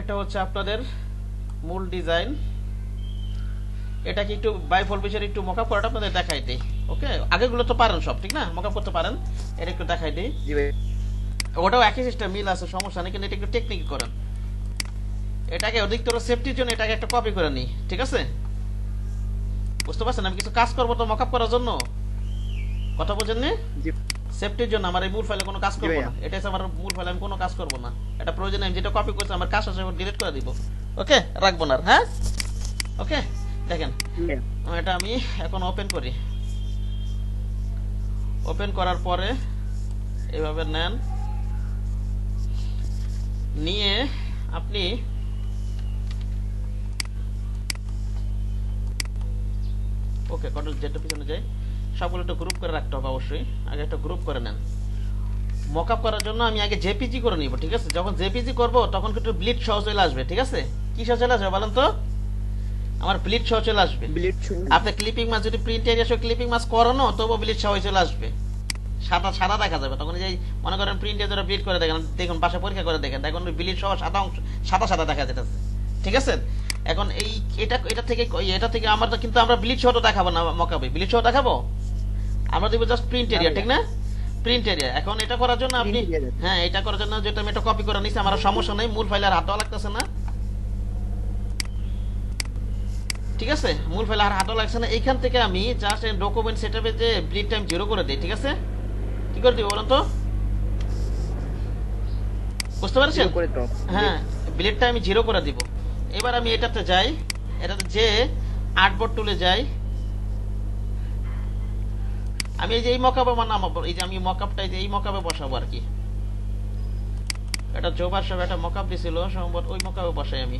এটা হচ্ছে আপনাদের মূল ডিজাইন। এটাকে একটু বাইফল বিষয়ে একটু মকআপ করাটা আপনাদের দেখাই দিই। ওকে, আগেগুলো তো পারেন সব, ঠিক না? মকআপ করতে পারেন। এটা একটু দেখাই দিই। জি ভাই। ওটাও একই সিস্টেম, মিল আছে, সমস্যা নেই, কিন্তু এটা একটু টেকনিক করেন। এটাকে অধিকতর সেফটির জন্য এটাকে একটা কপি করে নিই, ঠিক আছে? বুঝতে পারছেন? আমি কিছু কাজ করবো তো মকআপ করার জন্য, কথা বোঝেননি? জি সেফটির জন্য আমার এই মূল ফাইলে কোনো কাজ করবো না। এটা হচ্ছে আমার মূল ফাইলে, আমি কোনো কাজ করবো না। এটা প্রয়োজনে আমি যেটা কপি করছি আমার কাজ আছে ডিলিট করে দিব। ওকে, রাখবো না। হ্যাঁ, ওকে। দেখেন এটা আমি এখন ওপেন করি। ওপেন করার পরে এইভাবে নেন, নিয়ে আপনি ওকে কন্ট্রোল জেড পিছনে যাই, সবগুলো একটা গ্রুপ করে রাখতে হবে অবশ্যই। আগে একটা গ্রুপ করে নেন। মকআপ করার জন্য আমি আগে জেপিজি করে নিব, ঠিক আছে? যখন জেপিজি করব তখন কিন্তু ব্লিড সহ চলে আসবে, ঠিক আছে? কি সহ চলে আসবে বলেন তো? আমার ব্লিড সহ চলে আসবে। আপনি ক্লিপিং মাছ যদি প্রিন্ট এরিয়া সহ ক্লিপিং মাছ করানো, তবু ব্লিড সহ চলে আসবে। সাদা সাদা দেখা যাবে তখন। এই মনে করেন প্রিন্ট এরিয়া ব্লিড করে দেখেন, দেখুন পাশে পরীক্ষা করে দেখেন, দেখুন ব্লিড সহ সাদা অংশ সাদা সাদা দেখা যেতেছে, ঠিক আছে? এখন এই এটা থেকে আমরা কিন্তু আমরা ব্লিড সহ তো দেখাবো না মকআপে। ব্লিড সহ দেখাবো আমরা দিব জাস্ট প্রিন্ট এরিয়া, ঠিক না? Print area. এখন এটা করার জন্য আপনি, হ্যাঁ, এটা করার জন্য যেটা আমি এটা কপি করে নিছি, আমার সমস্যা নেই, মূল ফাইলে আর হাত দেওয়া লাগতেছে না, ঠিক আছে? মূল ফাইলে আর হাত দেওয়া লাগছে না। এইখান থেকে আমি জাস্ট ডকুমেন্ট সেটআপে যে ব্লিড টাইম 0 করে দেই, ঠিক আছে? কি করে দিব বলুন তো? বুঝতে পারছেন? হ্যাঁ, ব্লিড টাইম 0 করে দিব। এবার আমি এটাতে যাই, এটাতে যে আর্টবোর্ড টুলে যাই। আমি এই যে এই মকআপে বানাবো, এই যে আমি মকআপটা এই মকআপে বসাবো আর কি। এটা জোবার সব একটা মকআপ দিছিল সম্ভবত, ওই মকআপে বসাই আমি।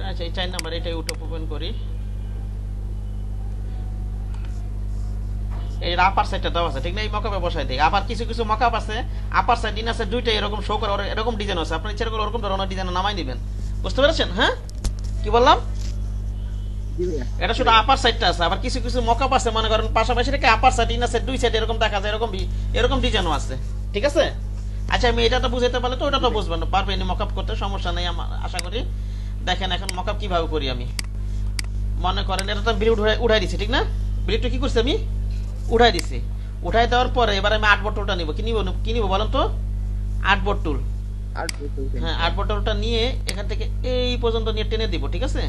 আচ্ছা, এই 4 নাম্বার এটাই ওপেন করি। এই আপার সাইডটা দেওয়া আছে, ঠিক না? এই মকআপে বসাই দিই। আবার কিছু কিছু মকআপ আছে আপার সাইড ইন আছে দুইটাই এরকম শো করে, এরকম ডিজাইন আছে। আপনি ইচ্ছা করে ওরকম ধরনের ডিজাইন নামাই দিবেন। বুঝতে পেরেছেন? হ্যাঁ, কি বললাম? এটা শুধু আপার সাইডটা আছে। আবার কিছু কিছু মকআপ আছে মনে করেন পাশাপাশি রেখে আপার সাইড ইন আছে দুই সাইড এরকম দেখা যায়, এরকম ডিজাইনও আছে, ঠিক আছে? আচ্ছা, আমি এটা তো বুঝাতে পারলে তো ওটা তো বুঝবেন, পারবেন মকআপ করতে, সমস্যা নেই আমার আশা করি। দেখেন এখন মকআপ কিভাবে করি আমি। মনে করেন এটা তো ব্লিড উঠাই দিছি, ঠিক না? ব্লিডটা কি করছি আমি? উঠাই দিছি। উঠাই দেওয়ার পরে এবার আমি আর্টবোর্ড টুলটা নিব। কি নিব বলেন তো? আর্টবোর্ড টুল। হ্যাঁ, আর্টবোর্ড টুলটা নিয়ে এখান থেকে এই পর্যন্ত নিয়ে টেনে দিব, ঠিক আছে?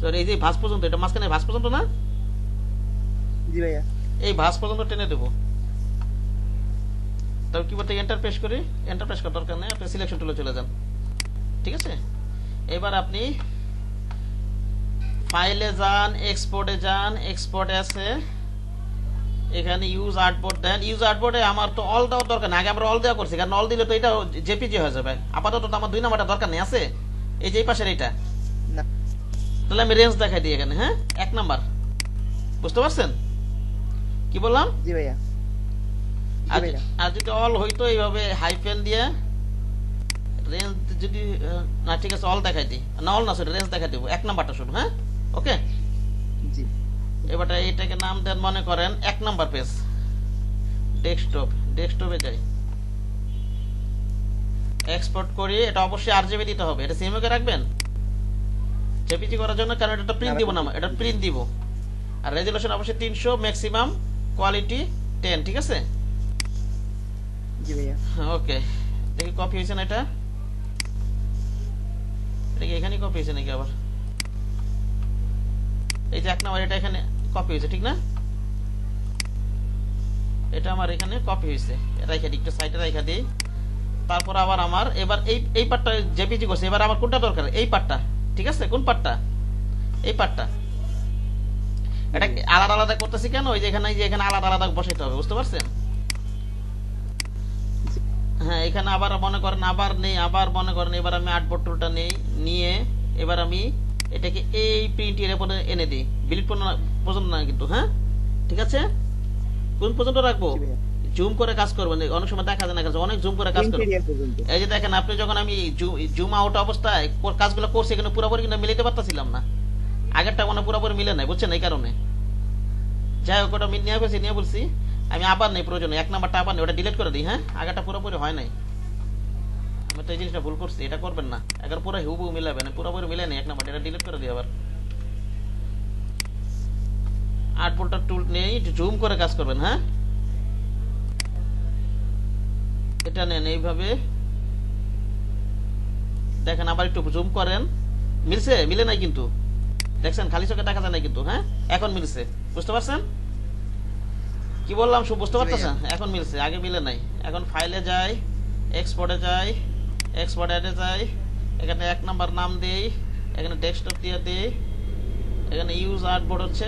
সরি, এই যে ভাঁজ পর্যন্ত, এটা মাঝখানে ভাঁজ পর্যন্ত না? জি ভাইয়া। এই ভাঁজ পর্যন্ত টেনে দেব। তারপর কিবোর্ড থেকে এন্টার প্রেস করি। এন্টার প্রেস করার দরকার নেই, আপনি সিলেকশন টুলে চলে যান, ঠিক আছে? এবার আপনি ফাইলে যান, এক্সপোর্টে যান, এক্সপোর্টে আছে এখানে ইউজ আর্টবোর্ড দেন। ইউজ আর্টবোর্ডে আমার তো অল দেওয়ার দরকার নেই, আগে আমরা অল দেওয়া করছি, কারণ অল দিলে তো এটা জেপিজি হয়ে যাবে। আপাতত তো আমার 2 নাম্বারটা দরকার নেই, আছে এই যে এই পাশের এইটা। তাহলে আমি রেঞ্জ দেখাই দিই এখানে। হ্যাঁ, 1 নাম্বার। বুঝতে পারছেন কি বললাম? জি ভাইয়া। আর যদি অল হইতো এইভাবে হাইফেন দিয়ে রেঞ্জ, যদি না, ঠিক আছে, অল দেখাই দিই না, অল না সরি রেঞ্জ দেখাই দিব 1 নাম্বারটা শুধু। হ্যাঁ, ওকে। জি, এবার এটাকে নাম দেন মনে করেন 1 নাম্বার পেজ, ডেস্কটপ। ডেস্কটপে যাই, এক্সপোর্ট করি। এটা অবশ্যই আরজিবি দিতে হবে, এটা সিএমএ কে রাখবেন জেপিজি করার জন্য, কারণ এটা প্রিন্ট দিব না, এটা প্রিন্ট দিব। আর রেজোলিউশন অবশ্যই 300, ম্যাক্সিমাম কোয়ালিটি 10, ঠিক আছে? জি ভাইয়া। ওকে, দেখি কপি হয়েছে না? এটা কি এখানে কপি হয়েছে নাকি আবার? এই যে 1 নাম্বার, এটা এখানে কপি হয়েছে, ঠিক না? এটা আমার এখানে কপি হয়েছে, রাইখা দিই একটু সাইডে, রাইখা দিই। তারপর আবার আমার এবার এই পার্টটা জেপিজি করছে। এবার আমার কোনটা দরকার? এই পার্টটা, ঠিক আছে? কোন পার্টটা? এই পার্টটা। এটা আলাদা আলাদা করতেছি কেন? ওই যে এখানে আলাদা আলাদা বসাইতে হবে, বুঝতে পারছেন? হ্যাঁ, এখানে আবার মনে করেন মনে করেন এবার আমি আর্টবোর্ড টুলটা নিয়ে এবার আমি এটাকে এই প্রিন্ট এর উপরে এনে দিই। বিলিট পর্যন্ত না কিন্তু, হ্যাঁ, ঠিক আছে? কোন পর্যন্ত রাখবো? জুম করে কাজ করবেন, অনেক সময় দেখা যায় না, অনেক জুম করে কাজ করবেন। এই যে দেখেন, আপনি যখন আমি জুম আউট অবস্থায় কাজগুলো করছি, এখানে পুরোপুরি কিন্তু মিলাইতে পারতেছিলাম না, আগেরটা মানে পুরোপুরি মিলে নাই, বুঝছেন? এই কারণে যাই হোক ওটা নিয়ে বলছি আমি আবার নেই প্রয়োজন এক নাম্বারটা আবার নেই ওটা ডিলিট করে দিই হ্যাঁ আগেটা পুরোপুরি হয় নাই আমি তো এই জিনিসটা ভুল করছি এটা করবেন না একবার পুরো হুবহু মিলাবেন পুরোপুরি মিলে নেই এক নাম্বার এটা ডিলিট করে দিই আবার 8 ভোল্টের টুল নিয়ে একটু জুম করে কাজ করবেন হ্যাঁ এটা নেন এইভাবে দেখেন আবার একটু জুম করেন মিলছে মিলে নাই কিন্তু দেখছেন খালি চোখে দেখা যায় না কিন্তু হ্যাঁ এখন মিলছে বুঝতে পারছেন কি বললাম সব বুঝতে পারতেছেন এখন মিলছে আগে মিলে নাই এখন ফাইলে যাই এক্সপোর্টে যাই এক্সপোর্ট অ্যাডে যাই এখানে এক নাম্বার নাম দেই এখানে ডেস্কটপ দিয়ে দেই এখানে ইউজ আর্টবোর্ড হচ্ছে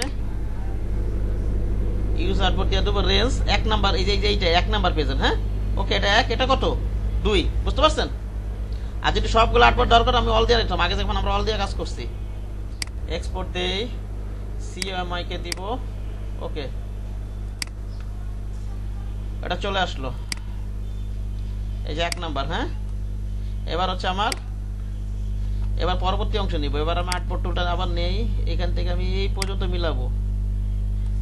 ইউজ আর্টবোর্ড দিয়ে দেবো রেঞ্জ এক নাম্বার এই যে এইটা এক নাম্বার পেজের হ্যাঁ ওকে এটা এক এটা কত 2 বুঝতে পারছেন আর যদি সবগুলো আর্টবোর্ড দরকার আমি অল দিয়ে রাখতাম আগে যখন আমরা অল দিয়ে কাজ করছি এক্সপোর্ট দেই সিএমআই কে দিব ওকে এটা চলে আসলো এই যে এক নাম্বার হ্যাঁ এবার হচ্ছে আমার এবার পরবর্তী অংশ নিব এবার আমি আর্টবোর্ড টুলটা আবার নেই এখান থেকে আমি এই পর্যন্ত মিলাবো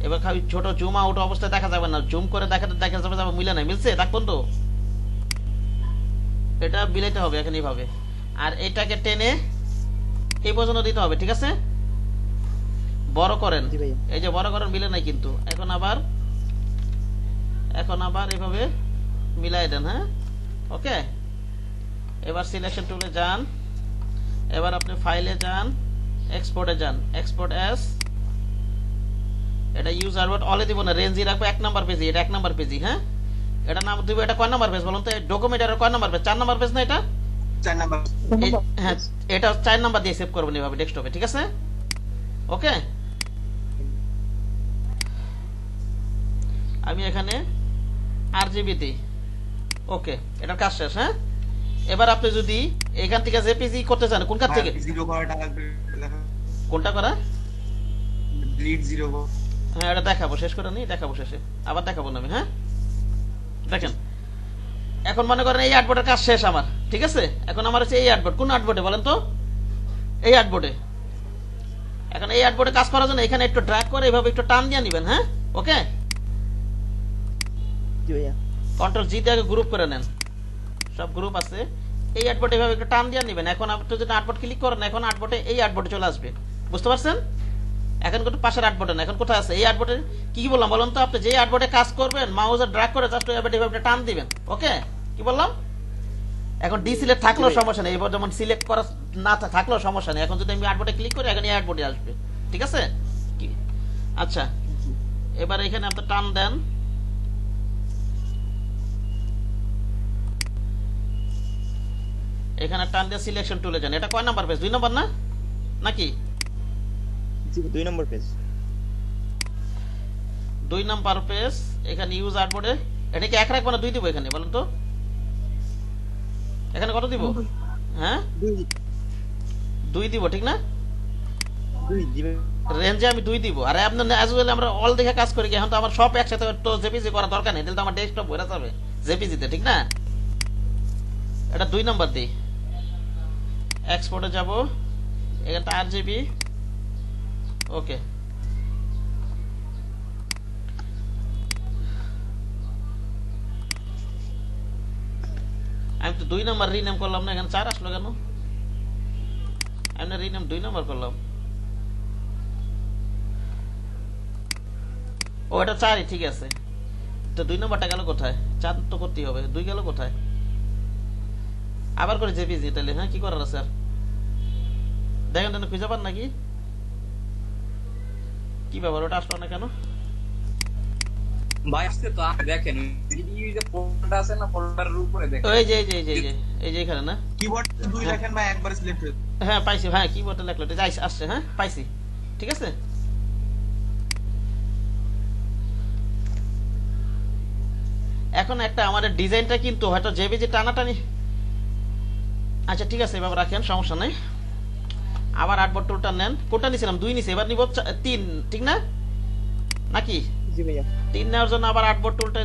এবার খালি ছোট জুম আউট অবস্থায় দেখা যাবে না জুম করে দেখা যাবে মিলে নাই মিলছে দেখুন তো এটা মিলাইতে হবে এখন এইভাবে আর এটাকে টেনে এই পর্যন্ত দিতে হবে ঠিক আছে বড় করেন এই যে বড় করেন মিলে নাই কিন্তু এখন আবার এইভাবে মিলাই দেন হ্যাঁ ওকে এবার সিলেকশন টুলে যান এবার আপনি ফাইলে যান এক্সপোর্টে যান এক্সপোর্ট অ্যাজ এটা ইউজ আর্টবোর্ড অলে দিব না রেঞ্জই রাখবো এক নাম্বার পেজে এটা এক নাম্বার পেজই হ্যাঁ এটা নাম দিব এটা কয় নাম্বার পেজ বলুন তো ডকুমেন্টের কয় নাম্বার পেজ 4 নাম্বার পেজ না এটা 4 নাম্বার হ্যাঁ এটা 4 নাম্বার দিয়ে সেভ করবেন এইভাবে ডেস্কটপে ঠিক আছে ওকে আমি এখানে আরজিবি দিই ওকে এটার কাজ শেষ হ্যাঁ এবার আপনি যদি এখান থেকে জেপিজি করতে চান কোন কাজ থেকে 0 করাটা লাগবে কোনটা করা ব্লিড 0 হ্যাঁ এটা দেখাবো শেষ করে নি দেখাবো শেষে আবার দেখাবো না আমি হ্যাঁ দেখেন এখন মনে করেন এই আর্টবোর্ডের কাজ শেষ আমার ঠিক আছে এখন আমার হচ্ছে এই আর্টবোর্ড কোন আর্টবোর্ডে বলেন তো এই আর্টবোর্ডে এখন এই আর্টবোর্ডে কাজ করার জন্য এখানে একটু ড্র্যাগ করে এইভাবে একটু টান দিয়ে নেবেন হ্যাঁ ওকে জি ভাইয়া কন্ট্রোল জি দিয়ে গ্রুপ করে নেন সব গ্রুপ আছে এই আর্টবোর্ডে এইভাবে একটু টান দিয়ে নেবেন এখন আপনি যদি আর্টবোর্ড ক্লিক করেন এখন আর্টবোর্ডে এই আর্টবোর্ডে চলে আসবে বুঝতে পারছেন এখন কিন্তু পাশের আর্টবোর্ডে না এখন কোথায় আছে এই আর্টবোর্ডে কি বললাম বলুন তো আপনি যে আর্টবোর্ডে কাজ করবেন মাউসে ড্র্যাগ করে জাস্ট এইভাবে টান দিবেন ওকে কি বললাম এখন ডি সিলেক্ট থাকলেও সমস্যা নেই এবার যেমন সিলেক্ট করা না থাকলেও সমস্যা নেই এখন যদি আমি আর্টবোর্ডে ক্লিক করি এখন এই আর্টবোর্ডে আসবে ঠিক আছে আচ্ছা এবার এখানে আপনি টান দেন এখানে টান দিয়ে সিলেকশন টুলে যান এটা কয় নাম্বার পেজ 2 নাম্বার না নাকি জি 2 নম্বর পেজ 2 নাম্বার পেজ এখানে ইউজ আর্টবোর্ডে এটা কি এক রাখবো না 2 দিব এখানে বলেন তো এখানে কত দিব হ্যাঁ 2 দিব ঠিক না 2 দিবে রেঞ্জে আমি 2 দিব আর আপনি অ্যাজ ওয়েল আমরা অল দেখে কাজ করি এখন তো আমার সব একসাথে তো জেপিজি করা দরকার নেই তাহলে তো আমার ডেস্কটপ ভরে যাবে জেপিজি তে ঠিক না এটা 2 নাম্বার দেই এক্সপোর্টে যাব এখানে আরজিবি ওকে আমি তো 2 নাম্বার রিনেম করলাম না এখানে 4 আসলো কেন আমি রিনেম 2 নাম্বার করলাম ও এটা 4ই ঠিক আছে তো 2 নাম্বারটা গেল কোথায় 4 তো করতেই হবে 2 গেল কোথায় আবার করে জেপিজি তাহলে হ্যাঁ কি করার স্যার দেখেন তো খুঁজে পান নাকি কি ব্যাপার ওটা আসলো না কেন ভাই আসছে তো দেখেন এই যে ফোল্ডার আছে না ফোল্ডারের উপরে দেখেন এই যে এখানে না কিবোর্ড 2 লেখেন ভাই একবার সিলেক্ট হয়ে হ্যাঁ পাইছি হ্যাঁ কিবোর্ডে লেখলো এটা আসছে হ্যাঁ পাইছি ঠিক আছে এখন একটা আমাদের ডিজাইনটা কিন্তু হয়তো জেপিজি টানাটানি আচ্ছা ঠিক আছে এভাবে রাখেন সমস্যা নাই আবার আর্টবোর্ড টুলটা নেন কোনটা নিছিলাম 2 নিছি এবার নিব 3 ঠিক না নাকি জি ভাইয়া 3 নেওয়ার জন্য আবার আর্টবোর্ড টুলটা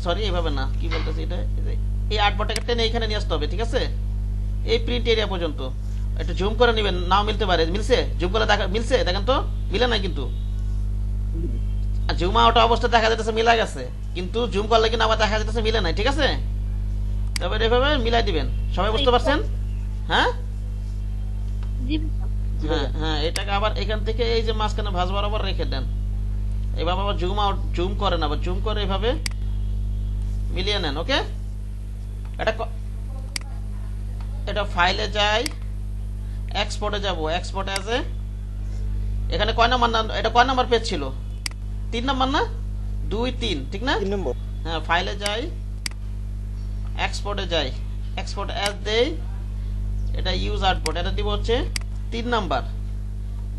সরি এইভাবে না কি বলতেছি এটা এই আর্টবোর্ডটাকে টেনে এখানে নিয়ে আসতে হবে ঠিক আছে এই প্রিন্ট এরিয়া পর্যন্ত একটু জুম করে নেবেন নাও মিলতে পারে মিলছে জুম করে দেখা মিলছে দেখেন তো মিলে নাই কিন্তু জুম আউট অবস্থা দেখা যাচ্ছে মিলা গেছে, কিন্তু জুম করলে কিন্তু আবার দেখা যাচ্ছে মিলে নাই। ঠিক আছে, তবে এভাবে মিলাই দিবেন। সবাই বুঝতে পারছেন? হ্যাঁ হ্যাঁ হ্যাঁ, এটাকে আবার এখান থেকে এই যে মাঝখানে ভাঁজ বরাবর রেখে দেন। এভাবে আবার জুম আউট জুম করেন, আবার জুম করে এভাবে মিলিয়ে নেন। ওকে, এটা ফাইলে যাই, এক্সপোর্টে যাব, এক্সপোর্টে আছে। এখানে কয় নাম্বার না, এটা কয় নাম্বার পেজ ছিল? 3 নাম্বার না? 2 3 ঠিক না? 3 নম্বর। হ্যাঁ, ফাইলে যাই, এক্সপোর্টে যাই, এক্সপোর্ট অ্যাজ দেই, এটা ইউজ আর্টবোর্ড, এটা দিব হচ্ছে 3 নাম্বার,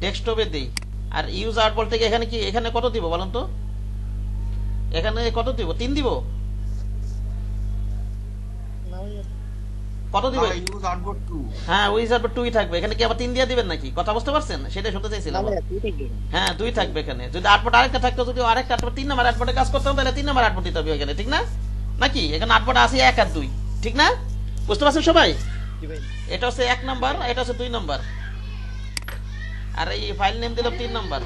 ডেস্কটপে দেই। আর ইউজ আর্টবোর্ড থেকে এখানে কি, এখানে কত দিব বলেন তো? এখানে কত দিব? 3 দিব? কত দিব? Use output 2। হ্যাঁ, ইউজ আর্টবোর্ড 2ই থাকবে। এখানে কি আবার 3 দিয়ে দিবেন নাকি? কথা বুঝতে পারছেন? সেটা শুনতে চাইছিলাম। হ্যাঁ, 2 থাকবে এখানে। যদি আর্টবোর্ড আরেকটা থাকতো, যদি আরেকটা আর্টবোর্ড 3 নাম্বার আর্টবোর্ডে কাজ করতাম, তাহলে 3 নাম্বার আর্টবোর্ড দিতে হবে এখানে, ঠিক না? নাকি এখানে আর্টবোর্ড আছে 1 আর 2, ঠিক না? বুঝতে পারছেন সবাই? এটা হচ্ছে 1 নাম্বার, এটা হচ্ছে 2 নাম্বার, আর এই ফাইল নেম দিলাম 3 নাম্বার।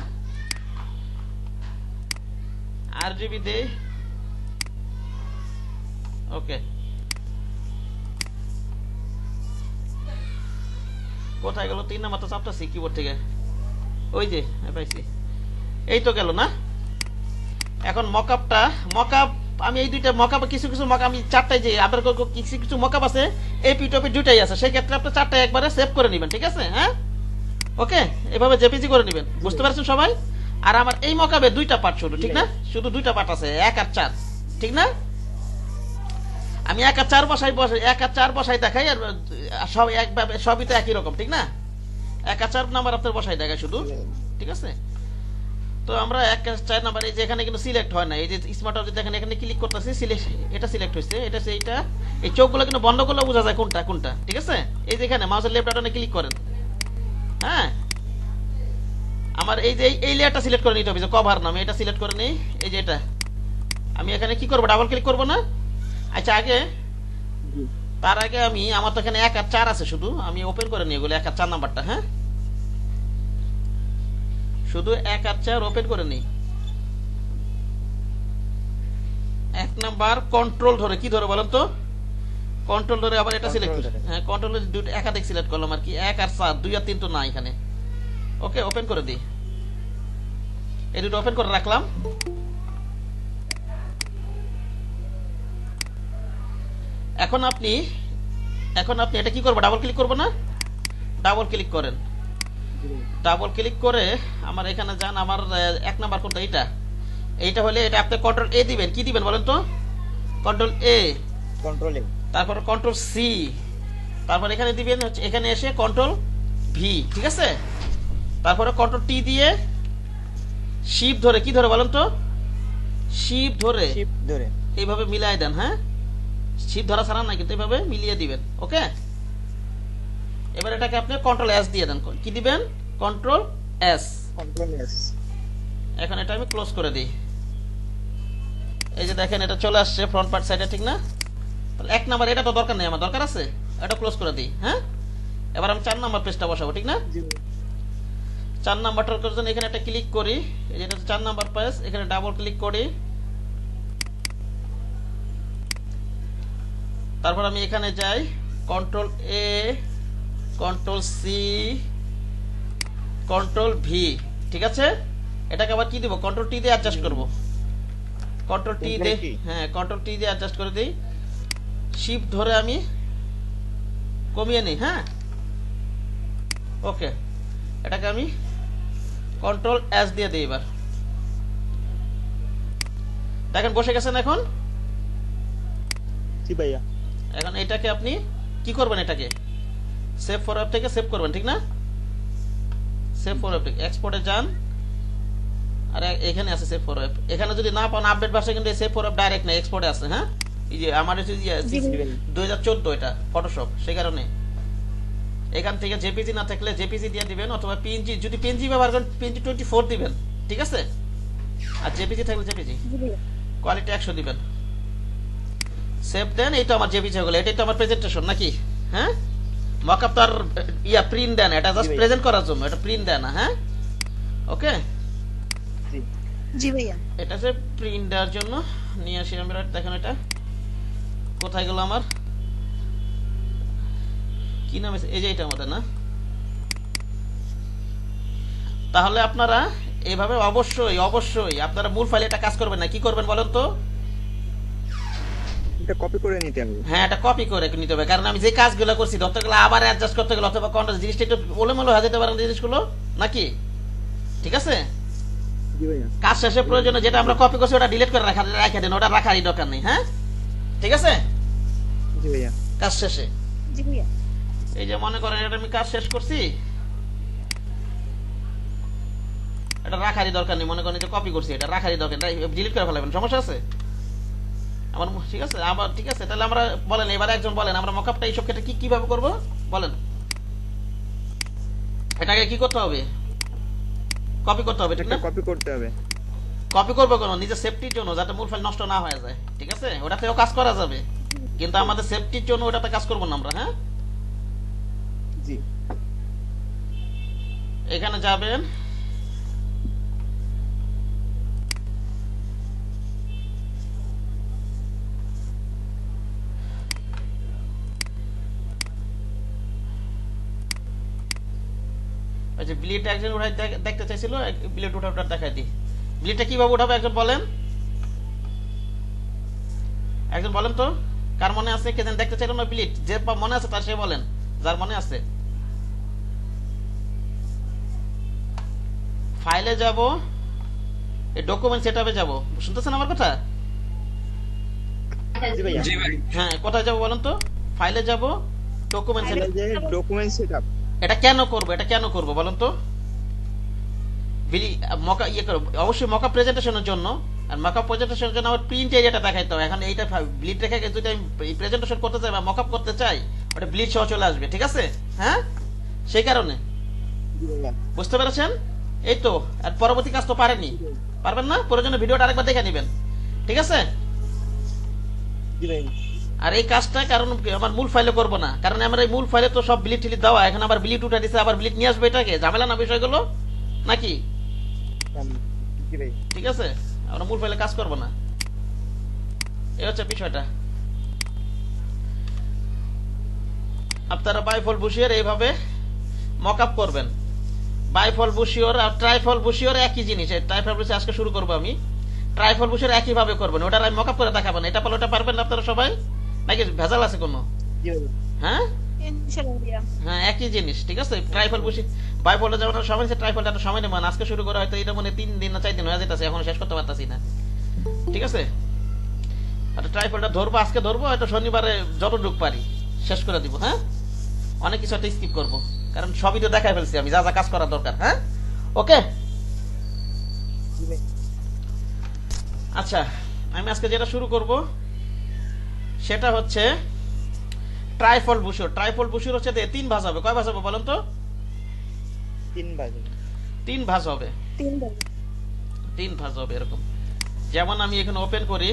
আরজিবি দে, ওকে। কোথায় গেল 3 নাম্বার? তো চাপটাছি কিবোর্ড থেকে, ওই যে পাইছি, এই তো গেল না। এখন মকআপটা, মকআপ আমি এই দুইটা মকআপ, কিছু কিছু মকআপ আমি 4টাই, যে আপনার কিছু কিছু মকআপ আছে এপি টপি দুইটাই আছে, সেই ক্ষেত্রে আপনি 4টাই একবারে সেভ করে নেবেন। ঠিক আছে, হ্যাঁ ওকে, এভাবে জেপিজি করে নেবেন। বুঝতে পারছেন সবাই? আর আমার এই মকআপে 2টা পার্ট শুধু, ঠিক না? শুধু 2টা পার্ট আছে, 1 আর 4, ঠিক না? আমি 1 আর 4 বসাই 1 আর 4 বসাই দেখাই, আর সব একভাবে, সবই তো একই রকম, ঠিক না? 1 আর 4 নাম্বার আপনার বসাই দেখাই শুধু, ঠিক আছে? তো আমরা 1 আর 4 নাম্বার, এই যে এখানে কিন্তু সিলেক্ট হয় না, এই যে স্মার্ট অবজেক্ট দেখেন, এখানে ক্লিক করতেছি, এটা সিলেক্ট হয়েছে, এটা সেইটা, এই চোখগুলো কিন্তু বন্ধ করলে বোঝা যায় কোনটা কোনটা, ঠিক আছে? এই যে এখানে মাউসের লেফট বাটনে ক্লিক করেন, হ্যাঁ, আমার এই যে এই লেয়ারটা সিলেক্ট করে নিতে হবে, যে কভার নামে এটা সিলেক্ট করে নেই। এই যে এটা আমি এখানে কি করব, ডাবল ক্লিক করব না? আচ্ছা, তার আগে আমি, আমার তো এখানে 1 আর 4 আছে, শুধু আমি ওপেন করে নিই এগুলো 1 আর 4 নাম্বারটা, হ্যাঁ, শুধু 1 আর 4 ওপেন করে নিই। 1 নাম্বার কন্ট্রোল ধরে, কি ধরে বলেন তো? কন্ট্রোল ধরে আবার এটা সিলেক্ট করি, হ্যাঁ, কন্ট্রোল দুটো একাধিক সিলেক্ট করলাম আর কি, 1 আর 4, 2 আর 3 তো না এখানে। ওকে, ওপেন করে দিই, এই দুটো ওপেন করে রাখলাম। এখন আপনি এটা কি করবো, ডাবল ক্লিক করবো না? ডাবল ক্লিক করেন, ডাবল ক্লিক করে আমার এখানে যান, আমার 1 নাম্বার কোনটা, এইটা হলে এটা আপনি কন্ট্রোল এ দিবেন, কি দিবেন বলেন তো? কন্ট্রোল এ, তারপর কন্ট্রোল সি, তারপর এখানে দিবেন হচ্ছে, এখানে এসে কন্ট্রোল ভি, ঠিক আছে? তারপরে কন্ট্রোল টি দিয়ে শিফট ধরে, কি ধরে বলেন তো? শিফট ধরে এইভাবে মিলাই দেন, হ্যাঁ, শিফট ধরা ছাড়া না, কিন্তু এইভাবে মিলিয়ে দিবেন। ওকে, এবার এটাকে আপনি কন্ট্রোল এস দিয়ে দেন, কি দিবেন? Control S. এখন এটা আমি ক্লোজ করে দিই। এই যে দেখেন, এটা চলে আসছে ফ্রন্ট পার্ট সাইডে, ঠিক না? তাহলে 1 নাম্বার এটা তো দরকার নেই, আমার দরকার আছে, এটা ক্লোজ করে দিই। হ্যাঁ, এবার আমি 4 নাম্বার পেজটা বসাবো, ঠিক না? 4 নাম্বারটার জন্য এখানে একটা ক্লিক করি, এই যে এটা 4 নাম্বার পেজ, এখানে ডাবল ক্লিক করি, তারপর আমি এখানে যাই, কন্ট্রোল এ, কন্ট্রোল সি, কন্ট্রোল ভি, ঠিক আছে? এটাকে আবার কি দিব, কন্ট্রোল টি দিয়ে অ্যাডজাস্ট করব, কন্ট্রোল টি দিয়ে, হ্যাঁ, কন্ট্রোল টি দিয়ে অ্যাডজাস্ট করে দিই, শিফট ধরে আমি কমিয়ে নিই। হ্যাঁ, ওকে, এটাকে আমি কন্ট্রোল এস দিয়ে দিই। এবার দেখেন বসে গেছেন। এখন এখন এটাকে আপনি কি করবেন, এটাকে সেভ ফর অ্যাপ থেকে সেভ করবেন, ঠিক না? সেভ ফর অ্যাপ থেকে এক্সপোর্টে যান, আর এখানে আছে সেভ ফর অ্যাপ। এখানে যদি না পান আপডেট ভার্সন, কিন্তু সেভ ফর অ্যাপ ডাইরেক্ট না, এক্সপোর্টে আছে। হ্যাঁ, এই যে আমার 2014 এটা ফটোশপ, সেই কারণে এখান থেকে জেপিজি না থাকলে জেপিজি দিয়ে দিবেন, অথবা পিএনজি, যদি পিএনজি ব্যবহার করেন পিএনজি 24 দিবেন, ঠিক আছে? আর জেপিজি থাকলে জেপিজি কোয়ালিটি 100 দিবেন, সেভ দেন। এই তো আমার জেপিজি হয়ে গেল, এটাই তো আমার প্রেজেন্টেশন নাকি? হ্যাঁ, মকআপ তো আর প্রিন্ট দেন, এটা জাস্ট প্রেজেন্ট করার জন্য, এটা প্রিন্ট দেয় না। হ্যাঁ, ওকে, জি ভাইয়া। এটা হচ্ছে প্রিন্ট দেওয়ার জন্য নিয়ে আসি আমরা। দেখেন এটা কোথায় গেল আমার, কি নাম আছে, এই যে এটা আমাদের না। তাহলে আপনারা এইভাবে অবশ্যই অবশ্যই আপনারা মূল ফাইলে এটা কাজ করবেন না, কি করবেন বলেন তো? এটা কপি করে নিতে হবে। হ্যাঁ, এটা কপি করে নিতে হবে, কারণ আমি যে কাজগুলো করছি ধরতে গেলে আবার অ্যাডজাস্ট করতে গেলে অথবা কন্ট্রাস্ট জিনিসটা একটু ওলোমেলো হয়ে যেতে পারে জিনিসগুলো নাকি, ঠিক আছে? জি ভাইয়া। কাজ শেষে প্রয়োজনে যেটা আমরা কপি করছি ওটা ডিলিট করে রাখা দেন, ওটা রাখারই দরকার নেই। হ্যাঁ, ঠিক আছে? জি ভাইয়া। কাজ শেষে জি ভাইয়া। এই যে মনে করেন এটা আমি কাজ শেষ করছি, এটা রাখারই দরকার নেই। মনে করেন যে কপি করছি, এটা রাখারই দরকার নেই, ডিলিট করে ফেলাবেন, সমস্যা আছে আমার? ঠিক আছে, আবার ঠিক আছে। তাহলে আমরা বলেন, এবারে একজন বলেন আমরা মকআপটা এইসব ক্ষেত্রে কি কিভাবে করব বলেন। এটাকে কি করতে হবে? কপি করতে হবে, ঠিক এটা না? কপি করতে হবে। কপি করবো কেন? নিজের সেফটির জন্য, যাতে মূল ফাইল নষ্ট না হয়ে যায়, ঠিক আছে? ওটাতেও কাজ করা যাবে, কিন্তু আমাদের সেফটির জন্য ওটাতে কাজ করবো না আমরা। হ্যাঁ, জি। এখানে যাবেন, আচ্ছা ব্লিড একজন উঠাই দেখতে চাইছিল, ব্লিড উঠাটা দেখাই দিই। ব্লিডটা কিভাবে উঠাবে একজন বলেন, একজন বলেন তো, কার মনে আছে? কে যেন দেখতে চাইল না ব্লিড, যে মনে আছে তার সে বলেন, যার মনে আছে। ফাইলে যাব, এই ডকুমেন্ট সেটআপে যাব, শুনতেছেন আমার কথা? জি ভাইয়া। জি ভাই। হ্যাঁ, কোথায় যাব বলেন তো? ফাইলে যাব, ডকুমেন্ট এটা সেটআপ। যে ডকুমেন্ট সেটআপ। এটা কেন করব, এটা কেন করব বলেন তো? মকা ইয়ে করব অবশ্যই মকআপ প্রেজেন্টেশনের জন্য, আর মকআপ প্রেজেন্টেশনের জন্য আমার প্রিন্ট এরিয়াটা দেখাইতে হবে। এখন এইটা ব্লিড রেখে যদি আমি প্রেজেন্টেশন করতে চাই বা মকআপ করতে চাই, ওটা ব্লিড সহ চলে আসবে, ঠিক আছে? হ্যাঁ, সেই কারণে, জি ভাইয়া। বুঝতে পেরেছেন? এই তো, আর পরবর্তী কাজ তো পারেননি, পারবেন না, প্রয়োজনে ভিডিওটা আরেকবার দেখে নেবেন, ঠিক আছে? জি ভাই। আর এই কাজটা কারণ আমার মূল ফাইলে করব না, কারণ আমার এই মূল ফাইলে তো সব ব্লিড টিলিট দেওয়া, এখন আবার ব্লিড উঠে দিচ্ছে, আবার ব্লিড নিয়ে আসবে, এটাকে ঝামেলা না বিষয়গুলো নাকি, জি ভাই। ঠিক আছে? আমরা মূল ফাইলে কাজ করব না, এই হচ্ছে বিষয়টা। আপনারা বাইফল বুশিওর এইভাবে মকআপ করবেন। বাইফল বুশিওর আর ট্রাইফল বুশিওর একই জিনিস। ট্রাইফল বুশিওর আজকে শুরু করব আমি। ট্রাইফল বুশিওর একই ভাবে করবেন, ওটা আমি মকআপ করে দেখাবেন। এটা পারলে ওটা পারবেন না আপনারা সবাই নাকি ভেজাল আছে কোনো? জি ভাই। হ্যাঁ ইনশাআল্লাহ ভাইয়া। হ্যাঁ, একই জিনিস, ঠিক আছে? ট্রাইফল বুশি বাইফলটা যেমন সময় আছে, ট্রাইফলটা একটা সময় নেবেন। আজকে শুরু করা হয়তো এটা মনে 3 দিন না 4 দিন হয়ে যেতেছে, এখন শেষ করতে পারতাছি না, ঠিক আছে? আর ট্রাইফলটা ধরবো, আজকে ধরবো, হয়তো শনিবারে যতটুকু পারি শেষ করে দিব। হ্যাঁ, অনেক কিছু একটা স্কিপ করবো, কারণ সবই তো দেখাই ফেলছি আমি, যা যা কাজ করার দরকার। হ্যাঁ, ওকে। জি ভাই। আচ্ছা, আমি আজকে যেটা শুরু করব সেটা হচ্ছে ট্রাইফল বুশিওর। ট্রাইফল বুশিওর হচ্ছে 3 ভাঁজ হবে। কয় ভাঁজ হবে বলেন তো? 3 বাজে। 3 ভাঁজ হবে, 3 বার। 3 ভাঁজ হবে এরকম। যেমন আমি এখানে ওপেন করি,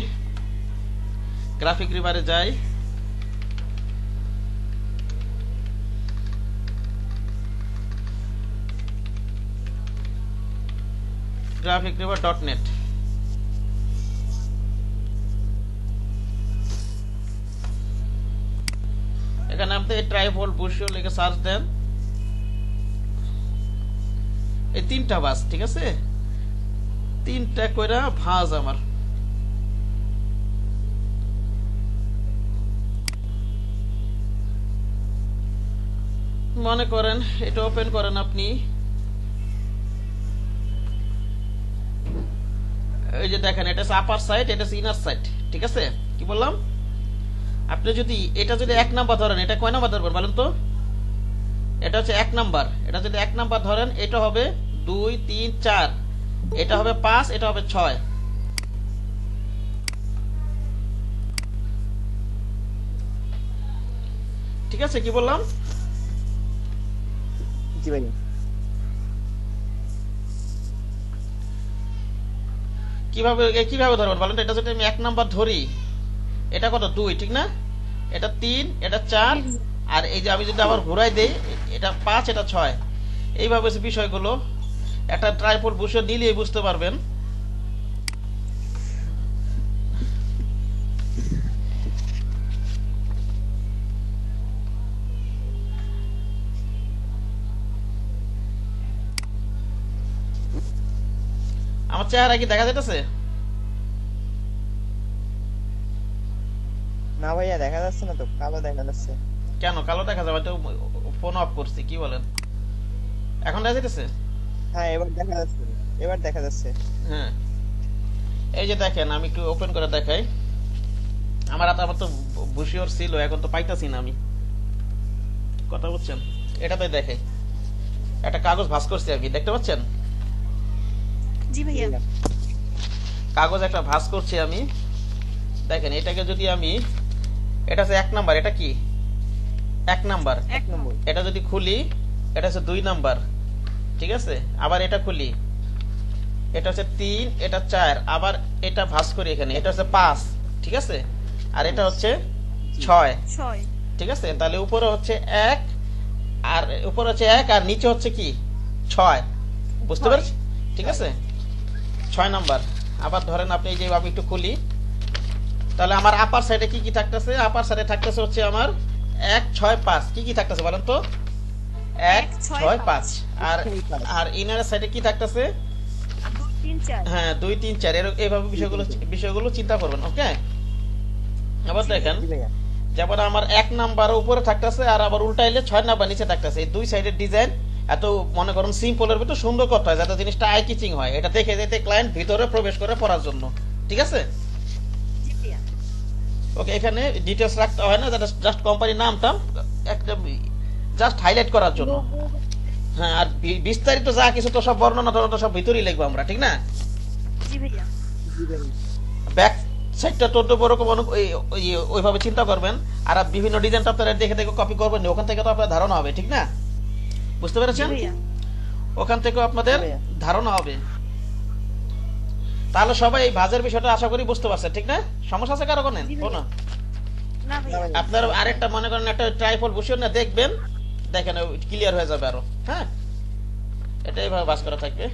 গ্রাফিক রিভারে যাই, graphicriver.net, এখানে আপনি ট্রাইফল বুশিওর লিখে সার্চ দেন। এই 3টা ভাঁজ, ঠিক আছে? 3টা কইরা ভাঁজ আমার। মনে করেন এটা ওপেন করেন আপনি, এই যে দেখেন এটা আপার সাইড, এটা ইনার সাইড, ঠিক আছে? কি বললাম? আপনি যদি এটা যদি 1 নাম্বার ধরেন, এটা কয় নাম্বার ধরবেন বলেন তো? এটা হচ্ছে 1 নাম্বার। এটা যদি 1 নাম্বার ধরেন, এটা হবে 2 3 4, এটা হবে 5, এটা হবে 6, ঠিক আছে? কি বললাম? জি ভাই। কিভাবে কিভাবে ধরবেন বলেন তো? এটা যদি আমি 1 নাম্বার ধরি, এটা কত? 2, ঠিক না? এটা 3, এটা 4, আর এই যে আমি যদি আবার ঘুরাই দেই, এটা 5, এটা 6। এইভাবে বিষয়গুলো একটা ট্রাইপল বুশিওর নিলেই বুঝতে পারবেন চেহারা কি দেখা যাইতেছে? না ভাইয়া দেখা যাচ্ছে না তো, কালো দেখা যাচ্ছে। কেন কালো দেখা যাবে? তো ফোন অফ করছি, কি বলেন? এখন দেখা যাইতেছে? হ্যাঁ এবার দেখা যাচ্ছে, এবার দেখা যাচ্ছে। হ্যাঁ, এই যে দেখেন, আমি একটু ওপেন করে দেখাই। আমার তো বুশিওর ছিল, এখন তো পাইতাছি না আমি। কথা বুঝছেন? এটাতে দেখাই, একটা কাগজ ভাঁজ করছি আমি, দেখতে পাচ্ছেন? জি ভাইয়া। কাগজ একটা ভাঁজ করছি আমি, দেখেন। এটাকে যদি আমি, এটা হচ্ছে 1 নাম্বার, এটা কি 1 নাম্বার। 1 নম্বর। এটা যদি খুলি, এটা হচ্ছে 2 নাম্বার, ঠিক আছে? আবার এটা খুলি, এটা হচ্ছে 3, এটা 4, আবার এটা ভাঁজ করি এখানে, এটা হচ্ছে 5, ঠিক আছে? আর এটা হচ্ছে 6, 6। ঠিক আছে? তাহলে উপরে হচ্ছে 1, আর উপরে হচ্ছে 1, আর নিচে হচ্ছে কি 6, বুঝতে পারছি? ঠিক আছে, 6 নাম্বার। আবার ধরেন আপনি, এই যে আমি একটু খুলি, তাহলে আমার আপার সাইডে কি কি থাকতেছে? আপার সাইডে থাকতেছে হচ্ছে আমার 1 6 5। কি কি থাকতেছে বলেন তো? 1 6 5। আর আর ইনার সাইডে কি থাকতেছে? 2 3 4। হ্যাঁ 2 3 4। এইভাবে বিষয়গুলো চিন্তা করবেন, ওকে? আবার দেখেন, জি ভাইয়া। যেমন আমার 1 নাম্বার উপরে থাকতেছে, আর আবার উল্টাইলে 6 নাম্বার নিচে থাকতেছে। এই দুই সাইডের ডিজাইন এত মনে করুন সিম্পলের ভিতর সুন্দর করতে হয়, যাতে জিনিসটা আই কিচিং হয়, এটা দেখে যেতে ক্লায়েন্ট ভিতরে প্রবেশ করে পড়ার জন্য, ঠিক আছে? জি ভাইয়া। ওকে, এখানে ডিটেইলস রাখতে হয় না, জাস্ট কোম্পানির নামটা একদম জাস্ট হাইলাইট করার জন্য। হ্যাঁ, আর বিস্তারিত যা কিছু তো সব বর্ণনা টর্ণনা সব ভিতরেই লিখবো আমরা, ঠিক না? জি ভাইয়া। জি ভাইয়া। ব্যাক সাইডটা তো ওরকম ওইভাবে চিন্তা করবেন, আর বিভিন্ন ডিজাইনটা আপনারা দেখে দেখে কপি করবেন, ওখান থেকে তো আপনার ধারণা হবে, ঠিক না? বুঝতে জি পেরেছেন? ভাইয়া। ওখান থেকেও আপনাদের জি ভাইয়া। ধারণা হবে। তাহলে সবাই এই ভাজের বিষয়টা আশা করি বুঝতে পারছেন, ঠিক না? সমস্যা আছে কারো কোনো? জি ভাইয়া। কোনো? না ভাইয়া। আপনার আরেকটা মনে করেন একটা ট্রাইপল বসিয়ে না দেখবেন, দেখেন ক্লিয়ার হয়ে যাবে আরো। হ্যাঁ, এটা এইভাবে বাস করা থাকবে।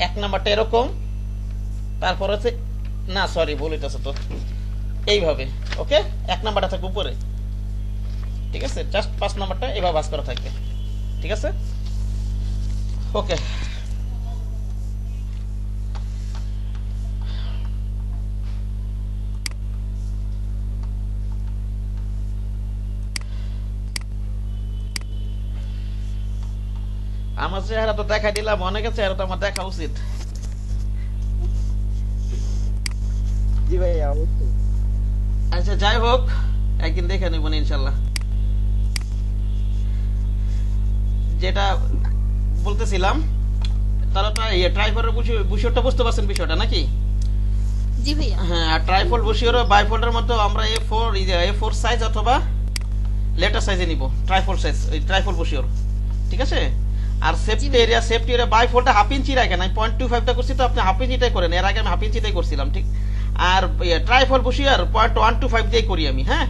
1 নাম্বারটা এরকম, তারপর হচ্ছে, না সরি ভুল হইতেছে তো, এইভাবে। ওকে, 1 নাম্বারটা থাকবে উপরে, ঠিক আছে? জাস্ট 5 নাম্বারটা এইভাবে বাস করা থাকবে, ঠিক আছে? ওকে, আমার চেহারা তো দেখা দিলাম, অনেকের চেহারা তো আমার দেখা উচিত। জি ভাইয়া অবশ্যই। আচ্ছা, যাই হোক, একদিন দেখে নেব ইনশাল্লাহ। যেটা বলতেছিলাম, তাহলে ট্রাইফোল্ডের বুশিওরটা বুঝতে পারছেন বিষয়টা নাকি? জি ভাইয়া। হ্যাঁ, ট্রাইফোল্ড বুশিওর বাইফোল্ডের মধ্যে আমরা A4 সাইজ অথবা লেটার সাইজে নিব, ট্রাইফোল্ড সাইজ, ওই ট্রাইফোল্ড বুশিওর, ঠিক আছে? আর সেফটি এরিয়া বাইফোল্ডে 1/2 ইঞ্চি রাখেন। আমি 0.25টা করছি, তো আপনি 1/2 ইঞ্চিটাই করেন। এর আগে আমি 1/2 ইঞ্চিটাই করছিলাম, ঠিক? আর ট্রাইফোল্ড বুশিওর 0.125 দিয়ে করি আমি। হ্যাঁ,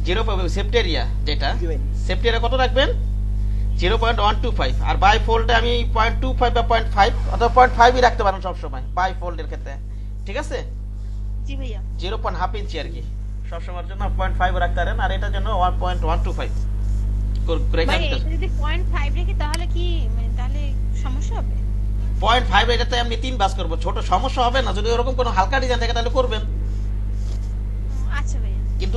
0 সেফটি এরিয়া, যেটা জি ভাই। সেফটি এরিয়া কত রাখবেন? 0.125। আর বাই ফোল্ডে আমি 0.25 বা 0.5 অথবা 0.5ই রাখতে পারেন সবসময় বাই ফোল্ডের ক্ষেত্রে, ঠিক আছে? জি ভাইয়া। 0.5 ইঞ্চি আর কি, সবসময়ের জন্য 0.5 রাখতে পারেন, আর এটার জন্য 1.125 ভাই এটা যদি 0.5 রেখে তাহলে কি মানে তাহলে সমস্যা হবে? 0.5 এটাতে আমি 3 বাস করবো, ছোট সমস্যা হবে না। যদি ওরকম কোনো হালকা ডিজাইন থাকে তাহলে করবেন, আচ্ছা ভাইয়া। কিন্তু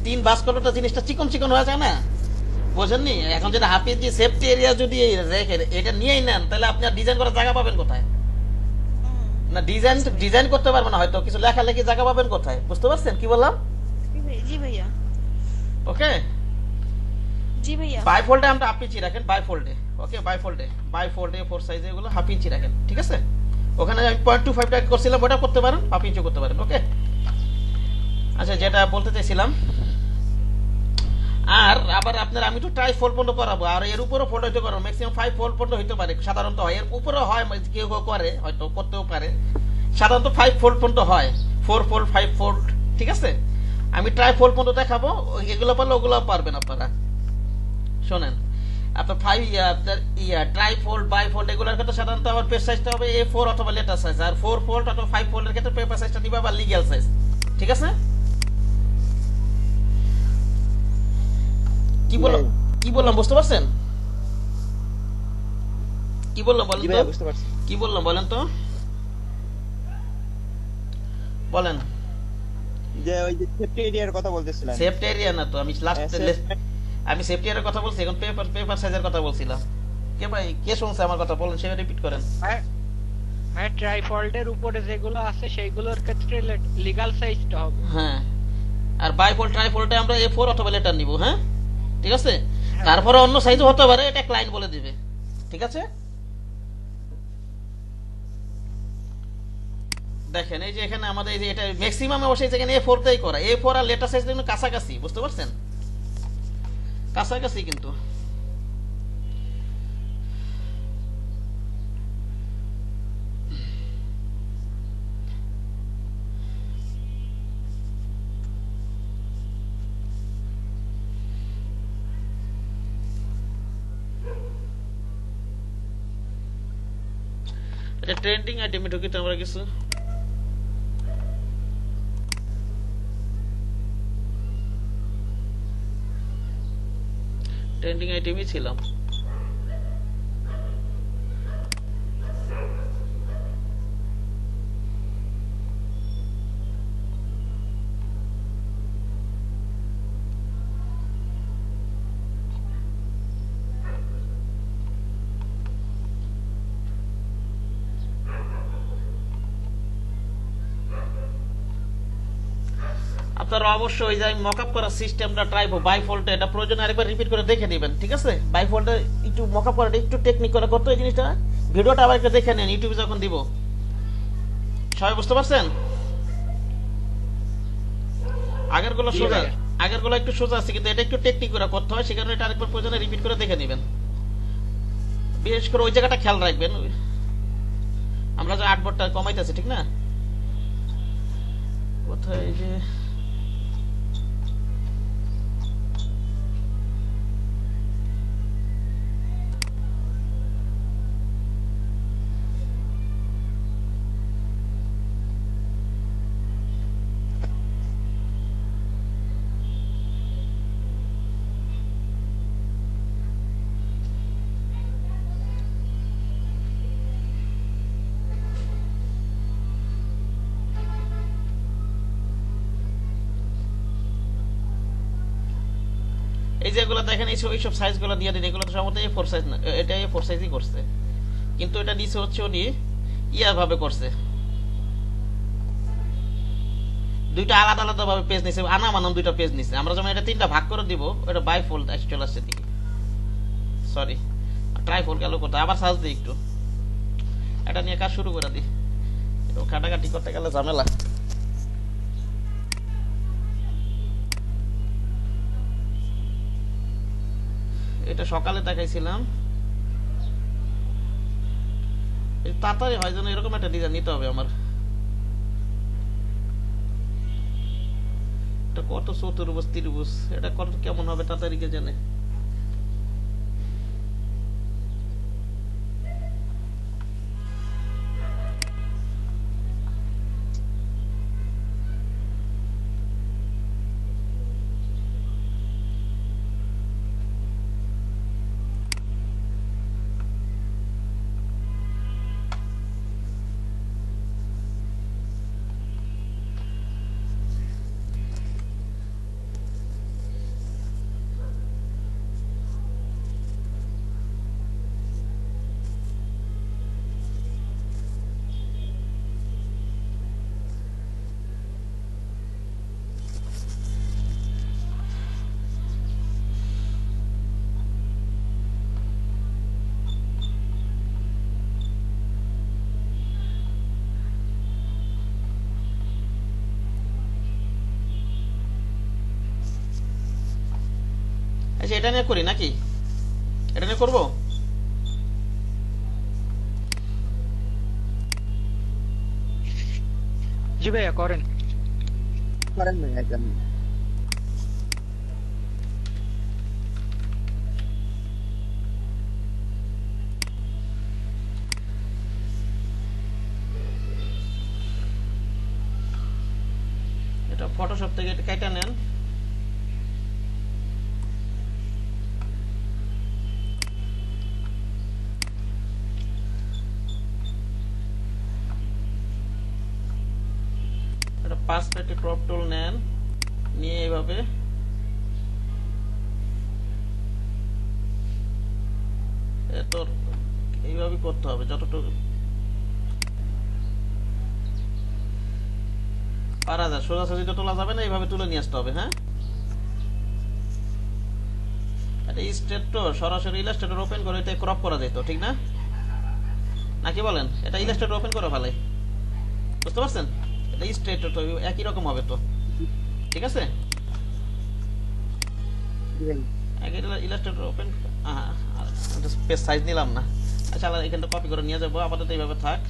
3 বাস করলে তো জিনিসটা চিকন চিকন হয়ে যায় না, বোঝেননি? এখন যদি 1/2 ইঞ্চি সেফটি এরিয়া যদি রেখে এটা নিয়েই নেন, তাহলে আপনি আর ডিজাইন করার জায়গা পাবেন কোথায়? না ডিজাইন করতে পারবেন, হয়তো কিছু লেখালেখি জায়গা পাবেন কোথায়? বুঝতে পারছেন কি বললাম? জি ভাইয়া। ওকে, জি ভাইয়া। বাইফোল্ডে আমরা 1/2 ইঞ্চি রাখেন, বাইফোল্ডে। ওকে, বাইফোল্ডে 4 সাইজে এগুলো 1/2 ইঞ্চি রাখেন, ঠিক আছে? ওখানে আমি 0.25 টাকা করছিলাম, ওটা করতে পারেন, 1/2 ইঞ্চি করতে পারেন। ওকে, আচ্ছা, যেটা বলতে চাইছিলাম, আর আবার আপনার আমি তো ট্রাই ফোল্ড পর্যন্ত করাবো, আর এর উপরও ফোল্ড হইতে পারবো, ম্যাক্সিমাম 5 ফোল্ড পর্যন্ত হইতে পারে, সাধারণত হয়। এর উপরও হয়, কেউ কেউ করে, হয়তো করতেও পারে। সাধারণত 5 ফোল্ড পর্যন্ত হয়, 4 ফোল্ড 5 ফোল্ড, ঠিক আছে? আমি ট্রাই ফোল্ড পর্যন্ত দেখাবো, এগুলো পারলে ওগুলো পারবেন আপনারা। শোনেন, আপনার আপনার ট্রাই ফোল্ড বাই ফোল্ড এগুলোর ক্ষেত্রে সাধারণত আমার পেজ সাইজটা হবে A4 অথবা লেটার সাইজ, আর 4 ফোল্ড অথবা 5 ফোল্ডের ক্ষেত্রে পেপার সাইজটা দিবা বা লিগ্যাল সাইজ, ঠিক আছে? কি বললাম বুঝতে পারছেন? কি বললাম বলেন জি তো? ভাইয়া বুঝতে পারছি। কি বললাম বলেন তো? বলেন। যে ওই যে সেফটি এরিয়ার কথা বলতেছিলেন। সেফটি এরিয়া না তো, আমি লাস্ট safe- আমি সেফটি এরিয়ার কথা বলছি, এখন পেপার সাইজের কথা বলছিলাম। কে ভাই, কে শুনছে আমার কথা? বলেন, সেটা রিপিট করেন। ভাই ট্রাইফল্ডের উপরে যেগুলো আছে সেইগুলোর ক্ষেত্রে লিগ্যাল সাইজটা হবে। হ্যাঁ, আর বাইফোল্ড ট্রাইফোল্ডে আমরা A4 অথবা লেটার নিব। হ্যাঁ, ঠিক আছে। হ্যাঁ। তারপরে অন্য সাইজও হতে পারে, এটা ক্লায়েন্ট বলে দিবে। ঠিক আছে। দেখেন এই যে এখানে আমাদের এই যে এটা ম্যাক্সিমাম অবশ্যই যেখানে A4 তেই করা, A4 আর লেটার সাইজ কিন্তু কাছাকাছি, বুঝতে পারছেন? কাছাকাছি কিন্তু। এটা ট্রেন্ডিং আইটেমে ঢুকি তো আমরা কিছু। ট্রেন্ডিং আইটেমই ছিলাম। আপনারা অবশ্যই ওই যে মকআপ করার সিস্টেমটা ট্রাইবো বাইফোল্ড, এটা প্রয়োজন আরেকবার রিপিট করে দেখে নেবেন। ঠিক আছে, বাইফোল্ডে একটু মকআপ করাটা একটু টেকনিক করে করতে হয় জিনিসটা। ভিডিওটা আবার একটু দেখে নেন ইউটিউবে যখন দিব। সবাই বুঝতে পারছেন? আগের গুলো সোজা, আগের গুলো একটু সোজা আছে, কিন্তু এটা একটু টেকনিক করে করতে হয়, সেখানে এটা আরেকবার প্রয়োজনে রিপিট করে দেখে নেবেন। বিশেষ করে ওই জায়গাটা খেয়াল রাখবেন, আমরা যে আর্টবোর্ডটা কমাইতেছি, ঠিক না? কোথায় যে এই যেগুলো দেখেন এইসব সাইজগুলো দিয়ে দিন, এগুলো তো সম্ভবত A4 সাইজ না, এটা A4 সাইজই করছে, কিন্তু এটা নিচে হচ্ছে উনি ভাবে করছে, দুইটা আলাদা আলাদা ভাবে পেজ নিছে, আনামানাম দুইটা পেজ নিছে। আমরা যখন এটা তিনটা ভাগ করে দিব, এটা বাইফোল্ড চলে আসছে দিকে, সরি ট্রাইফোল্ড গেল কোথায়, আবার সার্চ দিই একটু, এটা নিয়ে কাজ শুরু করে দিই, কাটাকাটি করতে গেলে ঝামেলা। এটা সকালে দেখাইছিলাম, তাড়াতাড়ি হয় যেন এরকম একটা ডিজাইন নিতে হবে আমার। এটা কত চতুর্ভুজ ত্রিভুজ, এটা কত কেমন হবে তাড়াতাড়ি কে জানে। আচ্ছা, এটা নিয়ে করি নাকি? এটা নিয়ে করবো? জি ভাইয়া করেন। করেন ভাই একদম। এটা ফটোশপ থেকে এটা কেটে নেন। পার্সপেক্টিভ ক্রপ টুল নেন, নিয়ে এইভাবে এত এইভাবে করতে হবে যতটুকু পারা যায়। সোজাসুজি তো তোলা যাবে না, এইভাবে তুলে নিয়ে আসতে হবে। হ্যাঁ, এটা স্ট্রেট তো সরাসরি ইলাস্ট্রেটর ওপেন করে এটা ক্রপ করা যেত, ঠিক না? নাকি বলেন? এটা ইলাস্ট্রেটর ওপেন করে ভালো, বুঝতে পারছেন? এটা স্ট্রেট তো একই রকম হবে তো, ঠিক আছে? আগে ইলাস্ট্রেটর ওপেন, পেজ সাইজ নিলাম না। আচ্ছা, এখানটা কপি করে নিয়ে যাবো, আপাতত এইভাবে থাক।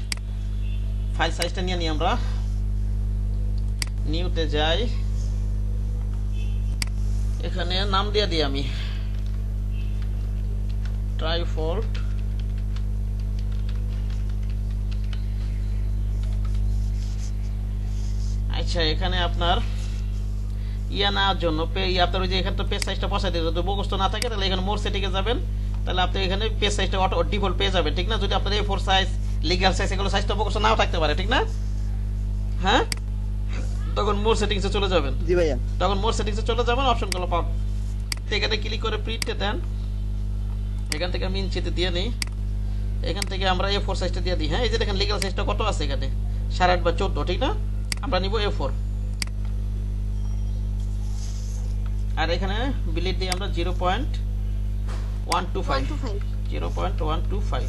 ফাইল সাইজটা নিয়ে নিই আমরা, নিউতে যাই, এখানে নাম দিয়ে দিই আমি ট্রাইফল্ট। আচ্ছা, এখানে আপনার ইয়া নেওয়ার জন্য আপনার ওই যে এখানে তো পেজ সাইজটা বসাই দিয়ে, যদি মুখস্থ না থাকে তাহলে এখানে মোর সেটিংয়ে যাবেন, তাহলে আপনি এখানে পেজ সাইজটা অটো ডিফল্ট পেয়ে যাবেন, ঠিক না? যদি আপনার A4 সাইজ, লিগ্যাল সাইজ এগুলো সাইজটা মুখস্থ নাও থাকতে পারে, ঠিক না? হ্যাঁ, তখন মোর সেটিংসে চলে যাবেন। জি ভাইয়া, তখন মোর সেটিংসে চলে যাবেন, অপশনগুলো পাবেন, এখানে ক্লিক করে প্রিন্টে দেন। এখান থেকে আমি ইঞ্চিতে দিয়ে নিই, এখান থেকে আমরা A4 সাইজটা দিয়ে দিই। হ্যাঁ, এই যে দেখেন লিগ্যাল সাইজটা কত আছে এখানে, 8.5 বা 14, ঠিক না? আমরা নিব A4, আর এখানে বিলিট দিয়ে আমরা 0.125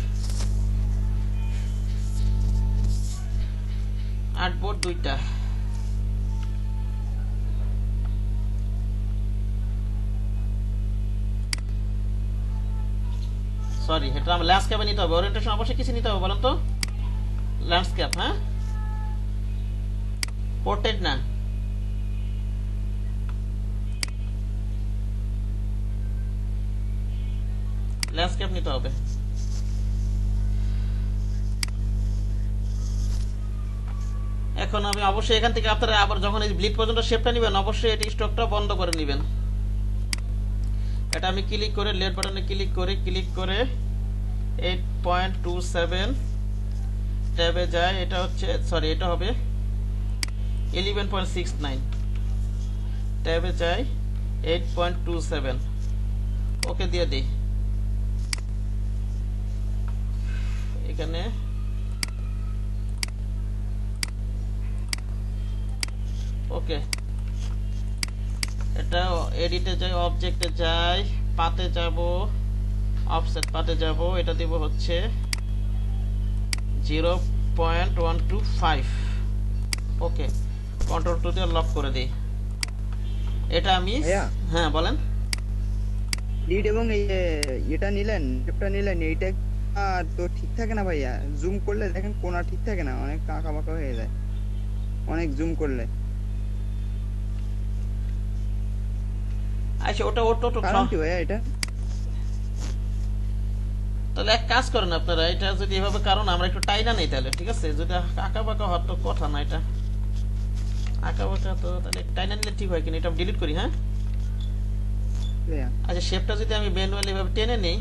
আর্টবোর্ড দুইটা। সরি, এটা আমরা ল্যান্ডস্কেপে নিতে হবে, ওরিয়েন্টেশন অবশ্যই কিছু নিতে হবে, বলেন তো? ল্যান্ডস্কেপ, হ্যাঁ, পোর্ট্রেট না। ল্যান্ডস্কেপ নিতে হবে। এখন আমি অবশ্যই এখান থেকে আপনারা আবার যখন এই ব্লিড পর্যন্ত শেপটা নেবেন, অবশ্যই এটি স্টকটা বন্ধ করে নেবেন। এটা আমি ক্লিক করে লেফট বাটনে ক্লিক করে 8.27 ট্যাবে যায়। এটা হচ্ছে, সরি, এটা হবে 11.69 ট্যাবে যায় 8.27। ওকে দিয়ে দিই। এখানে ওকে, এটা এডিটে যাই, অবজেক্টে যাই, পাতে যাব, অফসেট পাতে যাব, এটা দিব হচ্ছে 0.125। ওকে, কন্ট্রোল টু দিয়ে লক করে দিই। এটা আমি, হ্যাঁ বলেন। লিড এবং এটা নিলেন, শেপটা নিলেন, এইটা তো ঠিক থাকে না ভাইয়া। জুম করলে দেখেন কোণা ঠিক থাকে না, অনেক কাঁকা বাঁকা হয়ে যায় অনেক জুম করলে। আচ্ছা, ওটা কারণ কি ভাইয়া এটা? তাহলে এক কাজ করেন আপনারা, এটা যদি এভাবে, কারণ আমরা একটু টাইনা নেই তাহলে, ঠিক আছে? যদি আঁকা বাঁকা হওয়ার তো কথা না, এটা আঁকা বাঁকা তো তাহলে টাইনা নিলে ঠিক হয় কিনা, এটা ডিলিট করি। হ্যাঁ, আচ্ছা, শেপটা যদি আমি ম্যানুয়ালি এভাবে টেনে নেই,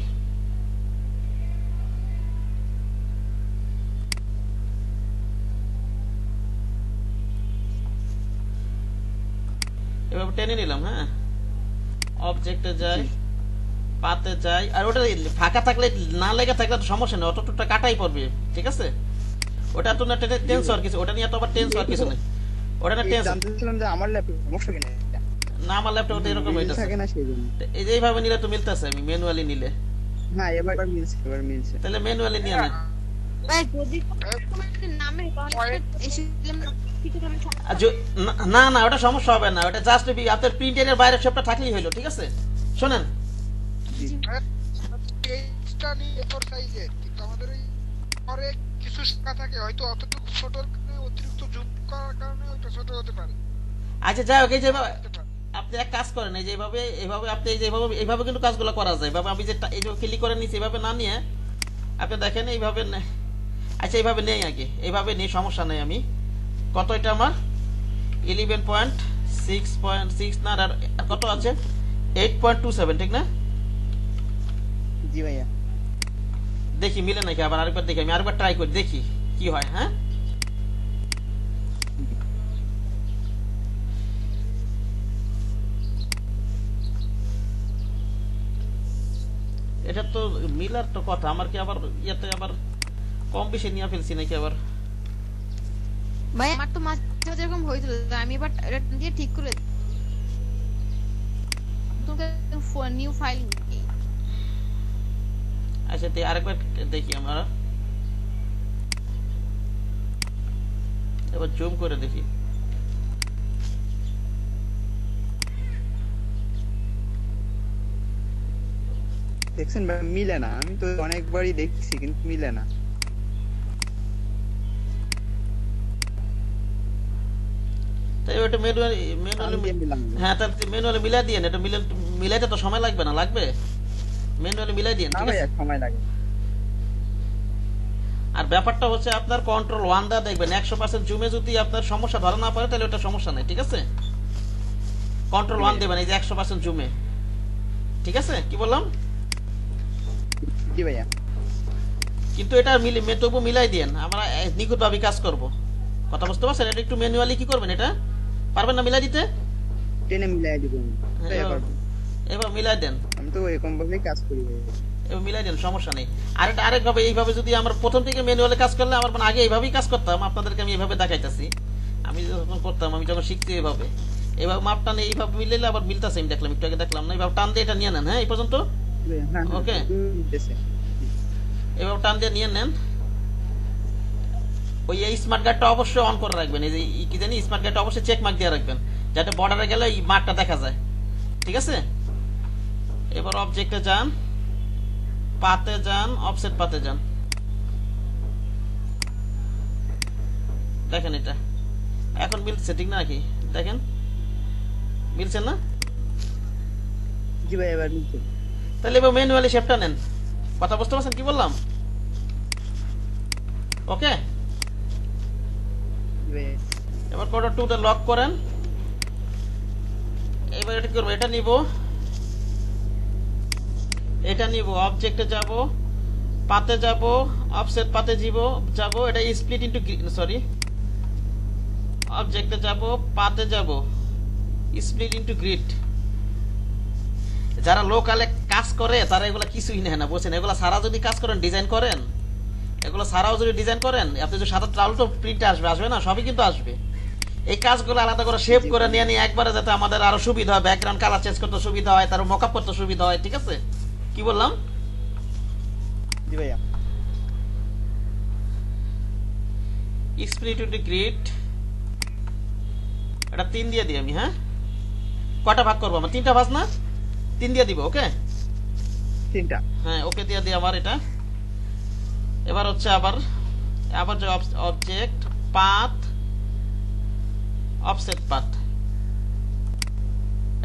এভাবে টেনে নিলাম। হ্যাঁ, অবজেক্টে যাই, পাতে যাই, আর ওটা ফাঁকা থাকলে, না লেগে থাকলে তো সমস্যা নেই, অতটুকটা কাটাই পড়বে, ঠিক আছে? ওটা তো না টেন্স হওয়ার কিছু, ওটা নিয়ে তো আবার টেন্স হওয়ার কিছু নেই, ওটা না টেন্স। জানতেছিলাম যে আমার ল্যাপটপ সমস্যা কিনা, না, আমার ল্যাপটপ তো এরকম হইতাছে থাকে না, সেইজন্য। এই যে এইভাবে নিলে তো মিলতেছে, আমি ম্যানুয়ালি নিলে। হ্যাঁ, এবার মিলছে। তাহলে ম্যানুয়ালি নিয়ে না, ভাই যদি নামে তাহলে এসে না না, ওটা সমস্যা হবে না, ওটা জাস্ট আপনার প্রিন্টারের বাইরে শেপটা থাকলেই হইলো, ঠিক আছে? শোনেন, পেজটা নিয়ে এফোর সাইজে, কিন্তু আমাদের ওই পরে কিছু শাখা থাকে, হয়তো অতটুকু ছোটর কারণে, অতিরিক্ত জুম করার কারণে ওটা ছোট হতে পারে। আচ্ছা যাই হোক, এই যে আপনি এক কাজ করেন, এই যে এইভাবে আপনি এই যে এইভাবে কিন্তু কাজগুলো করা যায়। এভাবে আমি যে এই যে ক্লিক করে নিচ্ছি, এইভাবে না নিয়ে আপনি দেখেন এইভাবে। আচ্ছা, এইভাবে নেই আগে, এইভাবে নেই, সমস্যা নেই। আমি কত, এটা আমার 11.6.6 না, আর কত আছে 8.27, ঠিক না? জি ভাইয়া, দেখি মিলে নাকি, আবার আরেকবার দেখি, আমি আরেকবার ট্রাই করি, দেখি কি হয়। হ্যাঁ, এটা তো মিলার তো কথা, আমার কি আবার ইয়াতে আবার কম বেশি নিয়ে ফেলছি নাকি আবার? ভাই আমার তো মাঝে মাঝে এরকম হয়েছিল, আমি এবার এটা দিয়ে ঠিক করে তোকে নিউ ফাইল। আচ্ছা আরেকবার দেখি আমরা, এবার জুম করে দেখি। দেখছেন ভাই মিলে না, আমি তো অনেকবারই দেখছি কিন্তু মিলে না। তাই ওটা ম্যানুয়ালি আমি দিয়ে মিলাম। হ্যাঁ তাহলে ম্যানুয়ালি মিলাই দিয়ে, এটা মিলাইতে তো সময় লাগবে না? লাগবে, ম্যানুয়ালি মিলাই দিয়ে, না ঠিক ভাইয়া আছে? সময় লাগে। আর ব্যাপারটা হচ্ছে আপনার কন্ট্রোল 1 দা দেখবেন 100% জুমে যদি আপনার সমস্যা ধরা না পড়ে তাহলে ওটা সমস্যা নাই, ঠিক আছে? কন্ট্রোল 1 দেবেন এই যে 100% জুমে, ঠিক আছে? কি বললাম? জি ভাইয়া। কিন্তু এটা তবু মিলাই দেন, আমরা নিখুঁতভাবে কাজ করব। কথা বুঝতে পারছেন? এটা একটু ম্যানুয়ালি কি করবেন, এটা পারবেন না মিলাই দিতে? টেনে মিলাই দিব আমি। তাই পারবো। এবার মিলাই দেন, আমি তো এরকম ভাবেই কাজ করি ভাইয়া। এবার মিলাই দেন, সমস্যা নেই। আর এটা আরেকভাবে এইভাবে যদি আমরা প্রথম থেকে ম্যানুয়ালি কাজ করলে আমার মানে আগে এইভাবেই কাজ করতাম, আপনাদেরকে আমি এইভাবে দেখাইতেছি। আমি যখন করতাম, আমি যখন শিখছি এইভাবে মাপ টানে এইভাবে মিলাইলে আবার মিলতেছে, আমি দেখলাম একটু আগে দেখলাম না, এইভাবে টান দিয়ে এটা নিয়ে নেন। হ্যাঁ এই পর্যন্ত হ্যাঁ ওকে, দিতেছে। এভাবে টান দিয়ে নিয়ে নেন। ওই স্মার্ট গার্ডটা অবশ্যই অন করে রাখবেন, এই যে কি জানি স্মার্ট গার্ডটা অবশ্যই চেক মার্ক দিয়ে রাখবেন, যাতে বর্ডারে গেলে এই মার্কটা দেখা যায়, ঠিক আছে? এবার অবজেক্টে যান, পাতে যান, অফসেট পাতে যান, দেখেন এটা এখন মিলছে, ঠিক না নাকি? দেখেন মিলছে না? জি ভাই এবার মিলছে। তাহলে এবার ম্যানুয়ালি শেপটা নেন। কথা বুঝতে পারছেন কি বললাম? ওকে, জি ভাইয়া। এবার কর্ডার 2 তে লক করেন। এবার এটা করব, এটা নিব, এটা নিব, অবজেক্টে যাব, পাতে যাব, অফসেট পাতে যাব, এটা স্প্লিট ইনটু, সরি, অবজেক্টে যাব, পাতে যাব, স্প্লিট ইনটু গ্রিড। যারা লোকালে কাজ করে তারা এগুলা কিছুই নেয় না, বুঝছেন? এগুলা সারা যদি কাজ করেন, ডিজাইন করেন, এগুলো সারাও যদি ডিজাইন করেন, আপনি যে সাদা ট্রাউল তো প্রিন্ট আসবে না? সবই কিন্তু আসবে। এই কাজগুলো আলাদা করে শেপ করে নিয়ে একবারে যাতে আমাদের আরো সুবিধা হয়, ব্যাকগ্রাউন্ড কালার চেঞ্জ করতে সুবিধা হয়, তার মকআপ করতে সুবিধা হয়, ঠিক আছে? কি বললাম? জি ভাইয়া। স্প্লিট ইনটু গ্রিড, এটা 3 দিয়ে দিই আমি। হ্যাঁ কয়টা ভাগ করবো আমরা? 3টা ভাগ না? 3 দিয়ে দিব। ওকে 3টা। হ্যাঁ ওকে দিয়ে দিই আমার এটা। এবার হচ্ছে আবার যে অবজেক্ট পাথ, অফসেট পাথ,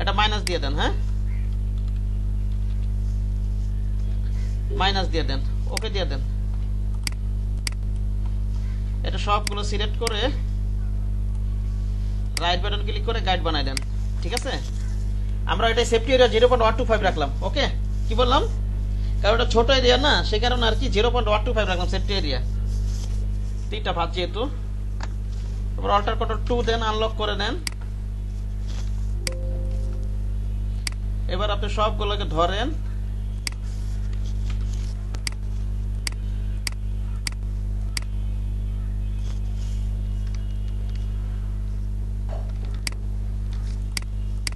এটা মাইনাস দিয়ে দেন। হ্যাঁ মাইনাস দিয়ে দেন, ওকে দিয়ে দেন। এটা সবগুলো সিলেক্ট করে রাইট বাটন ক্লিক করে গাইড বানাই দেন, ঠিক আছে? আমরা এটা সেফটি এরিয়া 0.125 রাখলাম। ওকে কি বললাম? কারণ এটা ছোট এরিয়া না, সে কারণে আর কি 0.125 রাখলাম সেফটি এরিয়া, 3টা ভাগ যেহেতু। এবার অল্টার কন্ট্রোল 2 দেন, আনলক করে নেন। এবার আপনি সবগুলোকে ধরেন,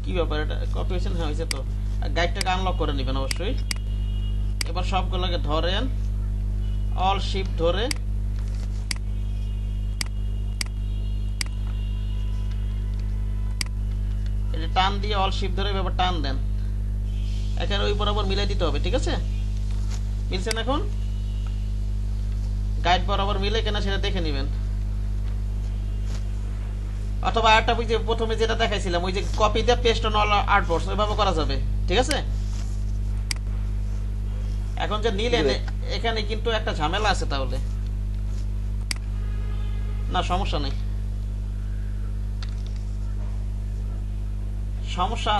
কি ব্যাপার এটা কপি হয়েছে? হ্যাঁ হয়েছে তো। গাইডটাকে আনলক করে নেবেন অবশ্যই। এবার সবগুলোকে ধরেন, অল শিফট ধরে এটা টান দিয়ে, অল শিফট ধরে এবার টান দেন, এখানে ওই বরাবর মিলাই দিতে হবে, ঠিক আছে? মিলছে না? এখন গাইড বরাবর মিলে কিনা সেটা দেখে নেবেন। অথবা আরেকটা ওই যে প্রথমে যেটা দেখাইছিলাম, ওই যে কপি দিয়ে পেস্ট অন অল আর্টবোর্ডস, ওইভাবে করা যাবে, ঠিক আছে? এখন যে নিলেন এখানে কিন্তু একটা ঝামেলা আছে, তাহলে না সমস্যা নেই, সমস্যা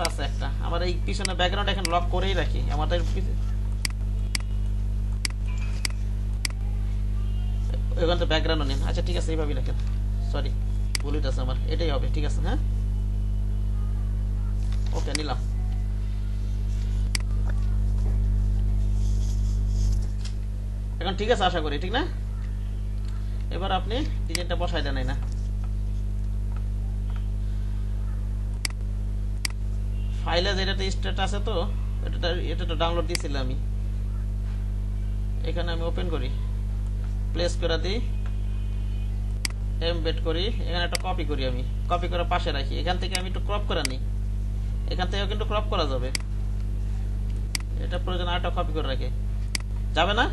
আছে একটা। আমার এই পিছনে ব্যাকগ্রাউন্ড এখন লক করেই রাখি, আমাদের ওইখান থেকে ব্যাকগ্রাউন্ড নিন। আচ্ছা ঠিক আছে, এইভাবেই রাখেন। সরি ভুল হইতেছে আমার, এটাই হবে, ঠিক আছে? হ্যাঁ ওকে নিলাম। এখন ঠিক আছে আশা করি, ঠিক না? এবার আপনি ডিজাইনটা বসাই দেন। না ফাইলে যেটাতে স্টেট আছে তো এটা তো ডাউনলোড দিয়েছিলাম আমি। এখানে আমি ওপেন করি, প্লেস করে দিই, এমবেড করি, এখানে একটা কপি করি, আমি কপি করে পাশে রাখি। এখান থেকে আমি একটু ক্রপ করে নিই, এখান থেকেও কিন্তু ক্রপ করা যাবে, এটা প্রয়োজন আরেকটা কপি করে রাখি, যাবে না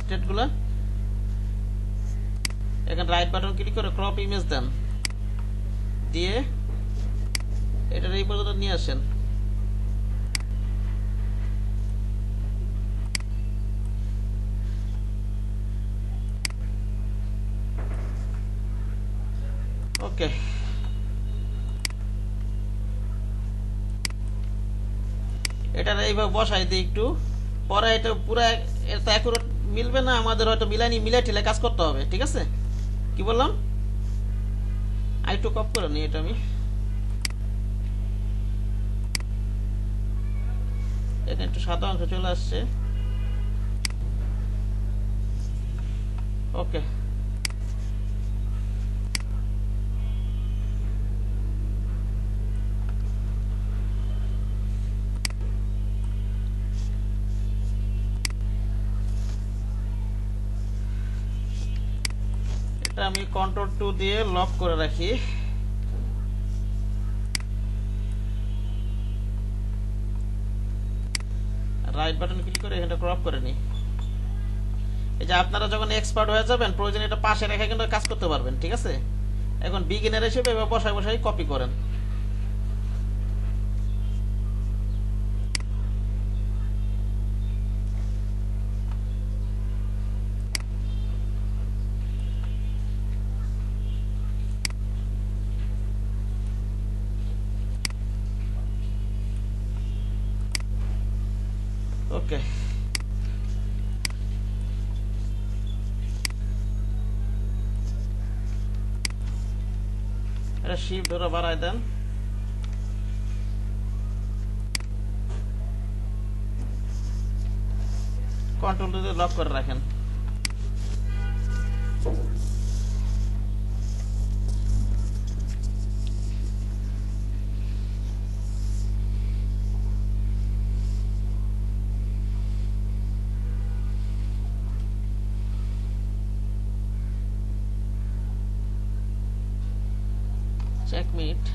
স্টেটগুলো? এখানে রাইট বাটন ক্লিক করে ক্রপ ইমেজ দেন, দিয়ে এটা এই পর্যন্ত নিয়ে আসেন। ওকে, এটা এইভাবে বসাই দিই একটু, পরে এটা পুরো এটা অ্যাকুরেট মিলবে না, আমাদের হয়তো মিলাই টিলে কাজ করতে হবে, ঠিক আছে? কি বললাম, আইটু কপ করে নিই, এটা আমি এখানে একটু সাদা অংশ চলে আসছে। ওকে, এটা আমি Ctrl+2 দিয়ে লক করে রাখি। রাইট বাটন ক্লিক করে এখানটা ক্রপ করে নিই। এই যে আপনারা যখন এক্সপার্ট হয়ে যাবেন, প্রয়োজন এটা পাশে রেখে কিন্তু কাজ করতে পারবেন, ঠিক আছে? এখন বিগিনার হিসেবে এবার বসাই বসাই কপি করেন। ওকে, এটা শিফট ধরে বাড়ায় দেন, কন্ট্রোল দিয়ে লক করে রাখেন। Checkmate.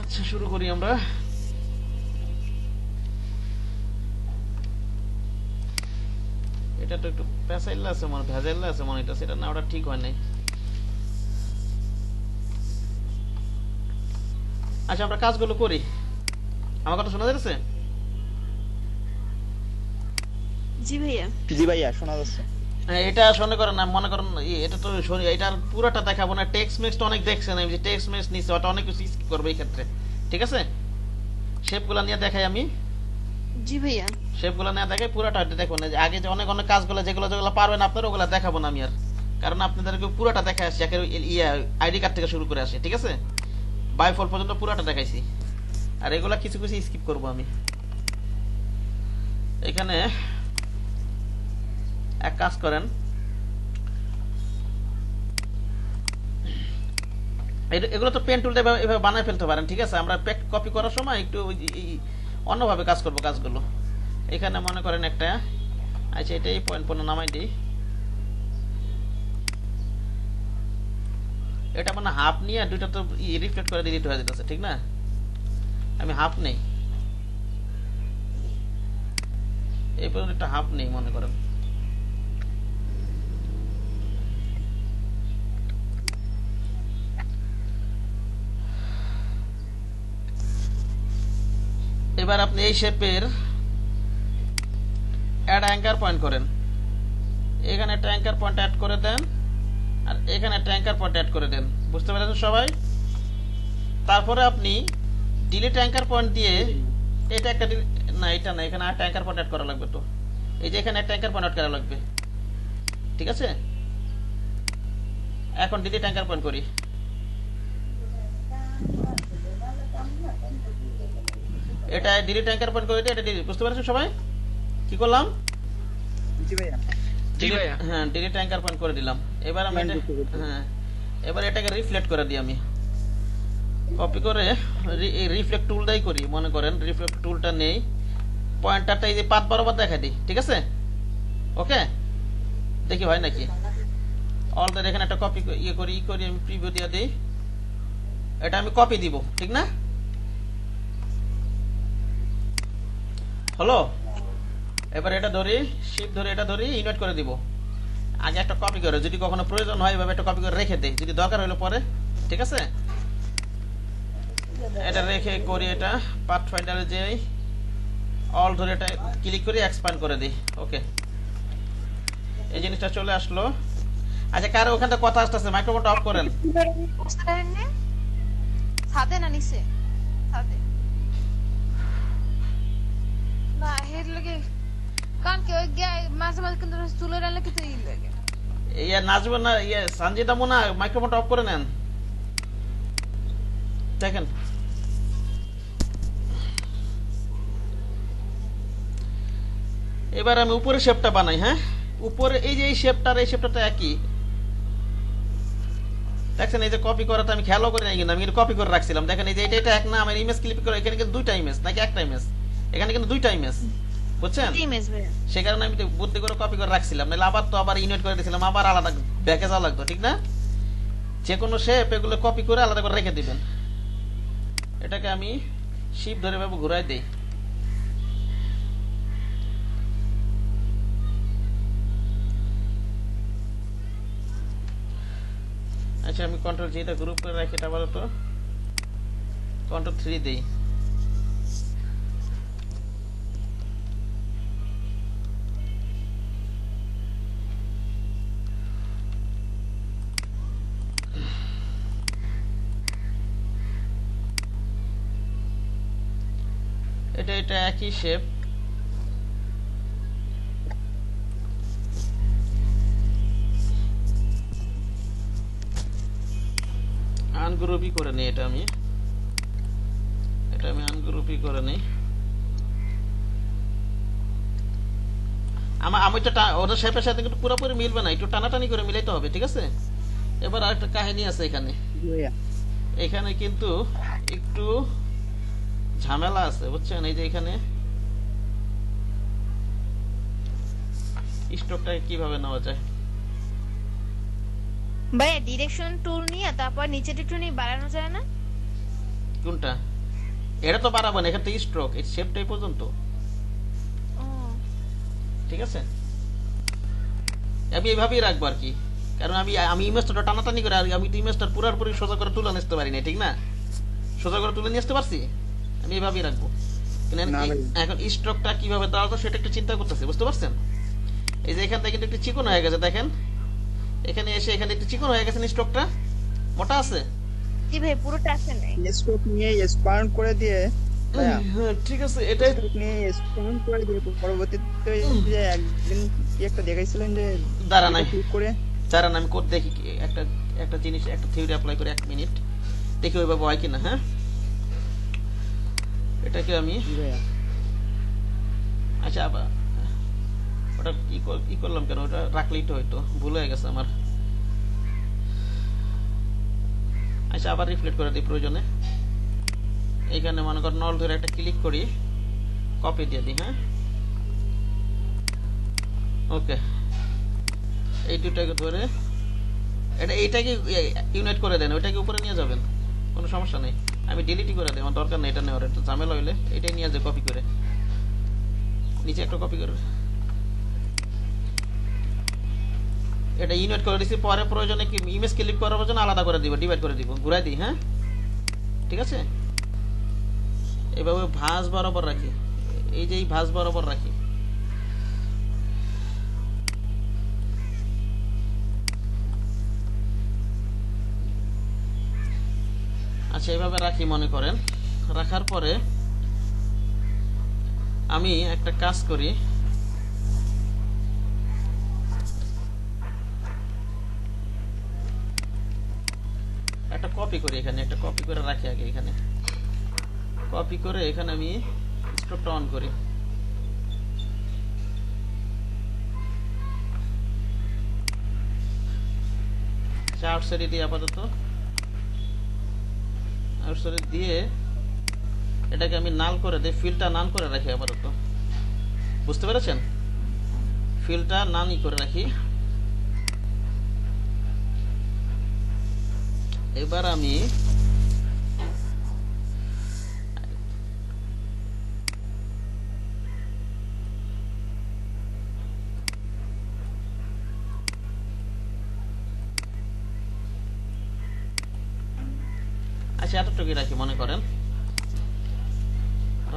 আচ্ছা, শুরু করি আমরা। এটা তো একটু পেঁচাইল্লা আছে মনে, ভেজাইল্লা আছে মনে, এটা সেটা না, ওটা ঠিক হয় নাই। আচ্ছা, আমরা কাজগুলো করি। আমার কথা শোনা যাচ্ছে? জি ভাইয়া। জি ভাইয়া, শোনা যাচ্ছে। এটা শুনে করেন না, মনে করেন এটা তো এটার পুরোটা দেখাবো না, টেক্সট মেক্সট অনেক দেখছেন, আমি যে টেক্সট মেক্সট নিচ্ছে ওটা অনেক কিছু স্কিপ করবো এই ক্ষেত্রে, ঠিক আছে? শেপগুলো নিয়ে দেখাই আমি। জি ভাইয়া। শেপগুলো নিয়ে দেখাই, পুরোটা দেখুন। আগে যে অনেক অনেক কাজগুলো যেগুলো যেগুলো পারবেন আপনারা, ওগুলো দেখাবো না আমি আর, কারণ আপনাদেরকে পুরোটা দেখা আসছি, আইডি কার্ড থেকে শুরু করে আসি, ঠিক আছে? বাইফল পর্যন্ত পুরোটা দেখাইছি, আর এগুলা কিছু কিছু স্কিপ করবো আমি। এখানে এক কাজ করেন, এগুলো তো পেন টুল এভাবে বানায় ফেলতে পারেন, ঠিক আছে? আমরা কপি করার সময় একটু অন্যভাবে কাজ করবো কাজগুলো। এখানে মনে করেন একটা, আচ্ছা এটা এই পয়েন্ট পণ্য নামাই দিই, এটা মানে হাফ নিয়ে দুইটা তো রিফ্লেক্ট করে ডিলিট হয়ে যেতেছে, ঠিক না? আমি হাফ নেই, এই পর্যন্ত একটা হাফ নেই মনে করেন। এবার আপনি এই শেপের অ্যাড অ্যাঙ্কার পয়েন্ট করেন, এখানে একটা অ্যাঙ্কার পয়েন্ট অ্যাড করে দেন, আর এখানে একটা অ্যাঙ্কার পয়েন্ট অ্যাড করে দেন। বুঝতে পেরেছেন সবাই? তারপরে আপনি ডিলিট অ্যাঙ্কার পয়েন্ট দিয়ে এটা একটা না, এটা না, এখানে একটা অ্যাঙ্কার পয়েন্ট অ্যাড করা লাগবে। তো এই যে এখানে একটা অ্যাঙ্কার পয়েন্ট অ্যাড করা লাগবে, ঠিক আছে? এখন ডিলিট অ্যাঙ্কার পয়েন্ট করি। এটা ডিলিট অ্যাঙ্কার পয়েন্ট করে দিই, এটা ডিলিট। বুঝতে পারছেন সবাই কি করলাম? জি ভাইয়া। জি ভাইয়া। হ্যাঁ, ডিলিট অ্যাঙ্কার পয়েন্ট করে দিলাম। এবার আমি হ্যাঁ, এবার এটাকে রিফ্লেক্ট করে দিই। আমি কপি করে রিফ্লেক্ট টুলটাই করি। মনে করেন রিফ্লেক্ট টুলটা নেই, পয়েন্টারটা এই যে পাত বরাবর দেখা দিই, ঠিক আছে? ওকে, দেখি হয় নাকি। অলরেডি এখানে একটা কপি করি আমি প্রিভিউ দিয়ে দিই। এটা আমি কপি দিব, ঠিক না? হলো? এবার এটা ধরি, শিফট ধরে এটা ধরি, ইনভার্ট করে দিব। আগে একটা কপি করে, যদি কখনো প্রয়োজন হয় এভাবে একটা কপি করে রেখে দেই, যদি দরকার হলো পরে, ঠিক আছে? এটা রেখে করি, এটা পাথ ফাইন্ডারে যাই, অল ধরে এটা ক্লিক করে এক্সপ্যান্ড করে দিই। ওকে, এই জিনিসটা চলে আসলো। আচ্ছা, কারো ওখান থেকে কথা আসতেছে, মাইক্রোফোনটা অফ করেন। ছাদে না নিচে? ছাদে না, হেড লাগে কারণ কি ওই মাঝে মাঝে কিন্তু চুলে ডালে কিন্তু ই লাগে। ইয়ে নাচবে না, ইয়ে সঞ্জিতা মুনা, মাইক্রোফোনটা অফ করে নেন। দেখেন এবার আমি উপরে শেপটা বানাই। হ্যাঁ, উপরে এই যে এই শেপটা আর এই শেপটা তো একই। দেখছেন এই যে কপি করাটা আমি খেয়ালও করি নাই, কিন্তু আমি কপি করে রাখছিলাম। দেখেন এই যে এটা এক না, আমার ইমেজ ক্লিক করে এখানে কিন্তু দুইটা ইমেজ, নাকি একটা ইমেজ? এখানে কিন্তু দুইটা ইমেজ, বুঝছেন? সে কারণে আমি বুদ্ধি করে কপি করে রাখছিলাম, নাহলে আবার ইনভার্ট করে দিয়েছিলাম, আবার আলাদা ব্যাকে যাওয়া লাগতো, ঠিক না? যে কোনো শেপ এগুলো কপি করে আলাদা করে রেখে দিবেন। এটাকে আমি শিফট ধরে ভাবে ঘুরাই দেই। আচ্ছা, আমি কন্ট্রোল জিটা গ্রুপ করে রাখি, এটা আপাতত কন্ট্রোল 3 দেই। এটা একই শেপ। আনগ্রুপই করে নিই, এটা আমি আনগ্রুপই করে নিই। আমি তো ওদের শেপের সাথে কিন্তু পুরোপুরি মিলবে না, একটু টানাটানি করে মিলাইতে হবে, ঠিক আছে? এবার আরেকটা কাহিনী আছে এখানে। এখানে কিন্তু একটু ঝামেলা আছে, বুঝছেন? এই যে এখানে স্ট্রোকটাকে কিভাবে নেওয়া যায়। ভাই ডিরেকশন টুল নিয়ে তারপর নিচে একটু নিয়ে বাড়ানো যায় না? কোনটা? এটা তো বাড়াবো না, এখানে তো স্ট্রোক, এই শেপটাই পর্যন্ত, ঠিক আছে? আমি এইভাবেই রাখবো আর কি, কারণ আমি ইমেজটা টানাটানি করে, আর আমি তো ইমেজটা পুরোপুরি সোজা করে তুলে নিতে পারি না, ঠিক না? সোজা করে তুলে নিয়ে আসতে পারছি, আমি এইভাবেই রাখবো। এখন স্ট্রোকটা কিভাবে দেওয়া যায় সেটা একটু চিন্তা করতেছি, বুঝতে পারছেন? এই যে এখান থেকে কিন্তু একটু চিকন হয়ে গেছে, দেখেন এখানে এসে এখানে একটু চিকন হয়ে গেছে, স্ট্রোকটা মোটা আছে। জি ভাই, পুরোটা আছে না, স্ট্রোক নিয়ে এক্সপ্যান্ড করে দিয়ে, হ্যাঁ ঠিক আছে, এটাই নিয়ে এক্সপ্যান্ড করে দিয়ে পরবর্তীতে যে একদিন কি একটা দেখাইছিলেন যে দাঁড়ান ক্লিক করে, দাঁড়ান আমি কোড দেখি, একটা জিনিস, একটা থিওরি অ্যাপ্লাই করে 1 মিনিট দেখি ওইভাবে হয় কিনা। হ্যাঁ, এটাকে আমি আচ্ছা আবার ওটা ই করলাম কেন? ওটা রাখলেই তো হয়তো ভুল হয়ে গেছে আমার। আচ্ছা, আবার রিফ্লেক্ট করে দিই প্রয়োজনে। এইখানে মনে করেন নল ধরে একটা ক্লিক করি, কপি দিয়ে দিই। হ্যাঁ, ওকে, এই দুটাকে ধরে এইটাকে ইউনাইট করে দেন, ওইটাকে উপরে নিয়ে যাবেন, কোনো সমস্যা নেই। আমি ডিলিটই করে দিই, আমার দরকার নেই এটা নেওয়ার, একটু ঝামেলা হইলে এটাই নিয়ে যায় কপি করে, নিচে একটা কপি করে এটা ইউনিট করে দিছি। পরে প্রয়োজনে কি ইমেজ ক্লিক করার জন্য আলাদা করে দিব, ডিভাইড করে দিব, ঘুরাই দিই। হ্যাঁ, ঠিক আছে? এভাবে ভাঁজ বরাবর রাখি, এই যে এই ভাঁজ বরাবর রাখি। আচ্ছা এইভাবে রাখি মনে করেন। রাখার পরে আমি একটা কাজ করি, একটা কপি করি, এখানে একটা কপি করে রাখি আগে। এখানে কপি করে এখানে আমি স্টোভটা অন করি। আউটসাইডে দিই আপাতত, আউটসাইডে দিয়ে এটাকে আমি নাল করে দিই, ফিল্ডটা নান করে রাখি আপাতত। বুঝতে পেরেছেন? ফিল্ডটা নানই করে রাখি। এবার আমি আচ্ছা এতটুকুই রাখি মনে করেন।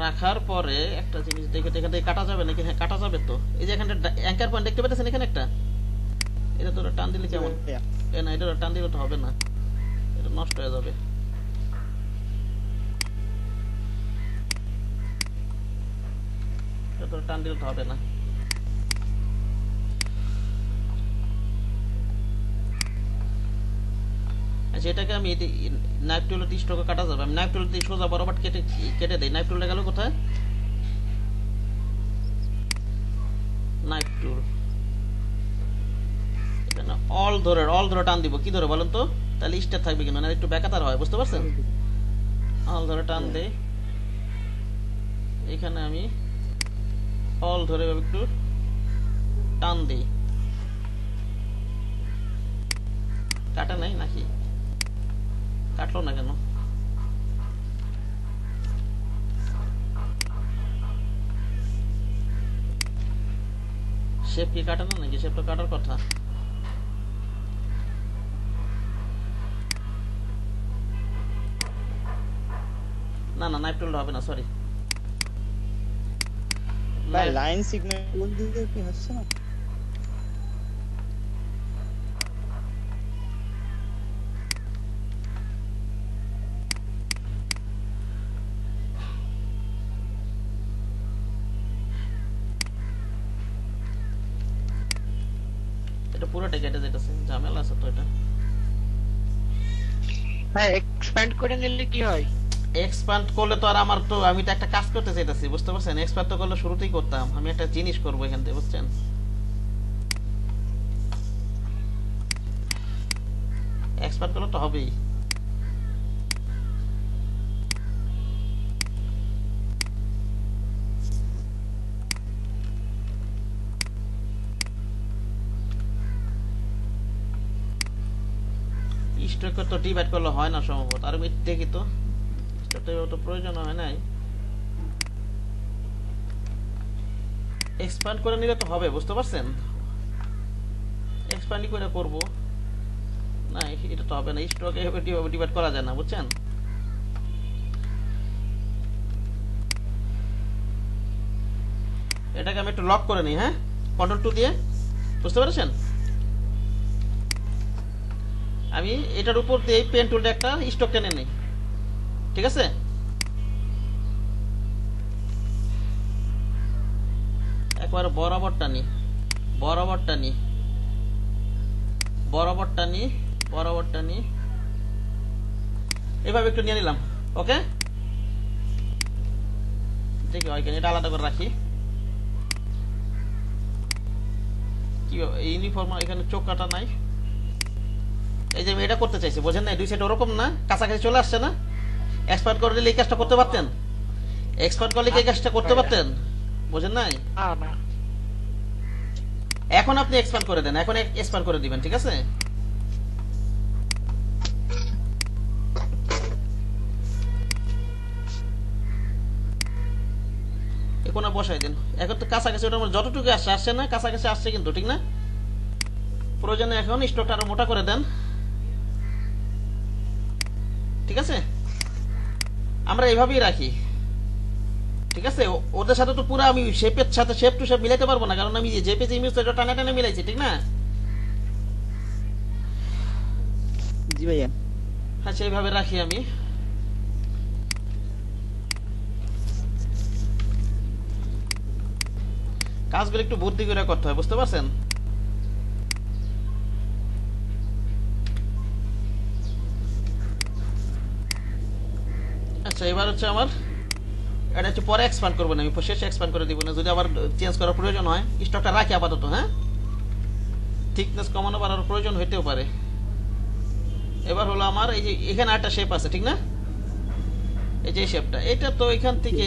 রাখার পরে একটা জিনিস দেখে এখান থেকে কাটা যাবে নাকি? হ্যাঁ কাটা যাবে তো। এই যে এখানে অ্যাঙ্কার পয়েন্ট দেখতে পাচ্ছেন এখানে একটা, এটা তো টান দিলে কেমন? না এটা টান দিলে তো হবে না, এটা নষ্ট হয়ে যাবে। এটা তো টান দিলে তো হবে না। আচ্ছা এটাকে আমি নাইফ টুল দিয়ে স্ট্রোকে কাটা যাবে। আমি নাইফ টুল দিয়ে সোজা বরাবর কেটে দেই। নাইফ টুলটা গেল কোথায়? নাইফ টুল এখানে অল ধরে টান দিব। কি ধরে বলেন তো? তাহলে স্টেপ থাকবে কিনা, না একটু বেকাতার হয়। বুঝতে পারছেন? অল ধরে টান দেই। এখানে আমি অল ধরে একটু টান দিই। কাটা নাই নাকি? কাটলো না কেন? শেপ কি কাটে না নাকি? শেপ তো কাটার কথা। না না নাইফ টুলটা হবে না, সরি। ভাই লাইন সিগন্যাল টুল দিতে কি হচ্ছে না? এটা পুরোটা কেটে যেতেছে, ঝামেলা আছে তো। এটা হ্যাঁ এক্সপ্যান্ড করে নিলে কি হয়? এক্সপ্যান্ড করলে তো আর আমার তো, আমি তো একটা কাজ করতে চাইতেছি, বুঝতে পারছেন? এক্সপ্যান্ড তো করলে শুরুতেই করতাম, আমি একটা জিনিস করবো এখান থেকে, বুঝছেন? এক্সপ্যান্ড করলে তো হবেই। স্ট্রোক তো ডিভাইড করলে হয় না সম্ভবত। আর দেখি তো, স্ট্রোকটা তো প্রয়োজন হয় নাই। এক্সপ্যান্ড করে নিলে তো হবে, বুঝতে পারছেন? এক্সপ্যান্ড করে করব না, এটা তো হবে না। স্ট্রোকে এভাবে ডিভাইড করা যায় না, বুঝছেন? এটাকে আমি একটু লক করে নিই। হ্যাঁ কন্ট্রোল 2 দিয়ে, বুঝতে পেরেছেন? আমি এটার উপর দিয়ে পেন টুলটা একটা স্টক টেনে নিই, ঠিক আছে? একবার বরাবর টানি, বরাবর টানি, বরাবর টানি, বরাবর টানি, এভাবে একটু নিয়ে নিলাম। ওকে দেখি হয় কেন। এটা আলাদা করে রাখি। কি ইউনিফর্ম এখানে চোখ কাটা নাই। এই যে আমি এটা করতে চাইছি, বোঝেন না? দুই সাইড ওরকম না, কাছাকাছি চলে আসছে না? এক্সপার্ট করলে এই কাজটা করতে পারতেন। এক্সপার্ট করলে এই কাজটা করতে পারতেন, বোঝেন নাই? না এখন আপনি এক্সপান্ড করে দেন, এখন এক্সপান্ড করে দিবেন, ঠিক আছে? কোনা বসাই দিন। এখন তো কাছাকাছি, ওটার মধ্যে যতটুকু আসছে না, কাছাকাছি আসছে কিন্তু, ঠিক না? প্রয়োজনে এখন স্টকটা আরো মোটা করে দেন, ঠিক আছে? আমরা এইভাবেই রাখি, ঠিক আছে? ওদের সাথে তো পুরো আমি শেপের সাথে শেপ টু শেপ মিলাইতে পারবো না, কারণ আমি যে পেজে ইমেজ তো টানে টানে মিলাইছি, ঠিক না? জি ভাইয়া। আচ্ছা এইভাবে রাখি আমি। কাজগুলো একটু বুদ্ধি করে করতে হয়, বুঝতে পারছেন? আচ্ছা এবার হচ্ছে আমার এটা হচ্ছে পরে এক্সপ্যান্ড করবো না, আমি শেষে এক্সপ্যান্ড করে দিব না, যদি আবার চেঞ্জ করার প্রয়োজন হয় স্টকটা রাখি আপাতত। হ্যাঁ, থিকনেস কমানো বাড়ানোর প্রয়োজন হইতেও পারে। এবার হলো আমার এই যে এখানে একটা শেপ আছে, ঠিক না? এই যে শেপটা, এটা তো এখান থেকে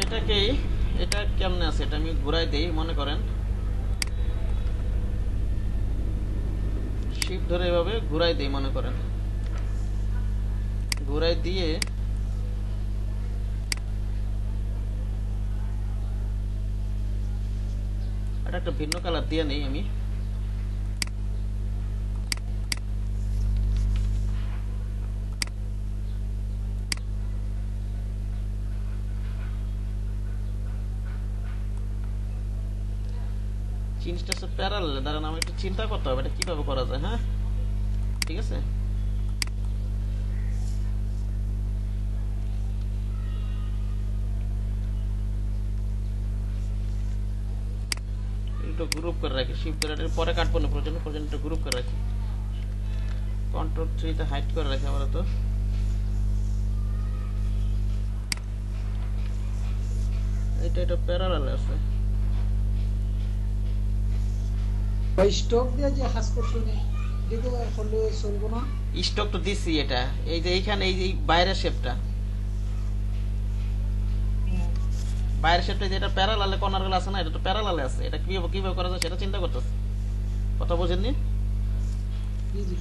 এটাকে, এটা কেমনে আছে এটা আমি ঘুরাই দেই, মনে করেন শিফট ধরে এভাবে ঘুরাই দেই, মনে করেন ঘুরাই দিয়ে এটা একটা ভিন্ন কালার দিয়ে নেই আমি। জিনিসটা হচ্ছে প্যারালাল, দাঁড়ান আমার একটু চিন্তা করতে হবে এটা কিভাবে করা যায়। হ্যাঁ ঠিক আছে, একটু গ্রুপ করে রাখি, শিফট ধরে পরে কাটবো না, প্রয়োজন একটু গ্রুপ করে রাখি, কন্ট্রোল 3 তে হাইড করে রাখি আবার। তো এটা প্যারালাল আছে, ভাই স্টক দিয়ে যে হাস করছেন দেখো আসলে চলবো না। স্টক তো দিছি এটা, এই যে এইখানে এই বাইরের শেপটা, বাইরের শেপটা যেটা প্যারালালে কর্নার গুলো আছে না, এটা তো প্যারালালে আছে, এটা কিভাবে করা যায় সেটা চিন্তা করতেছি। কথা বুঝেননি? জি জি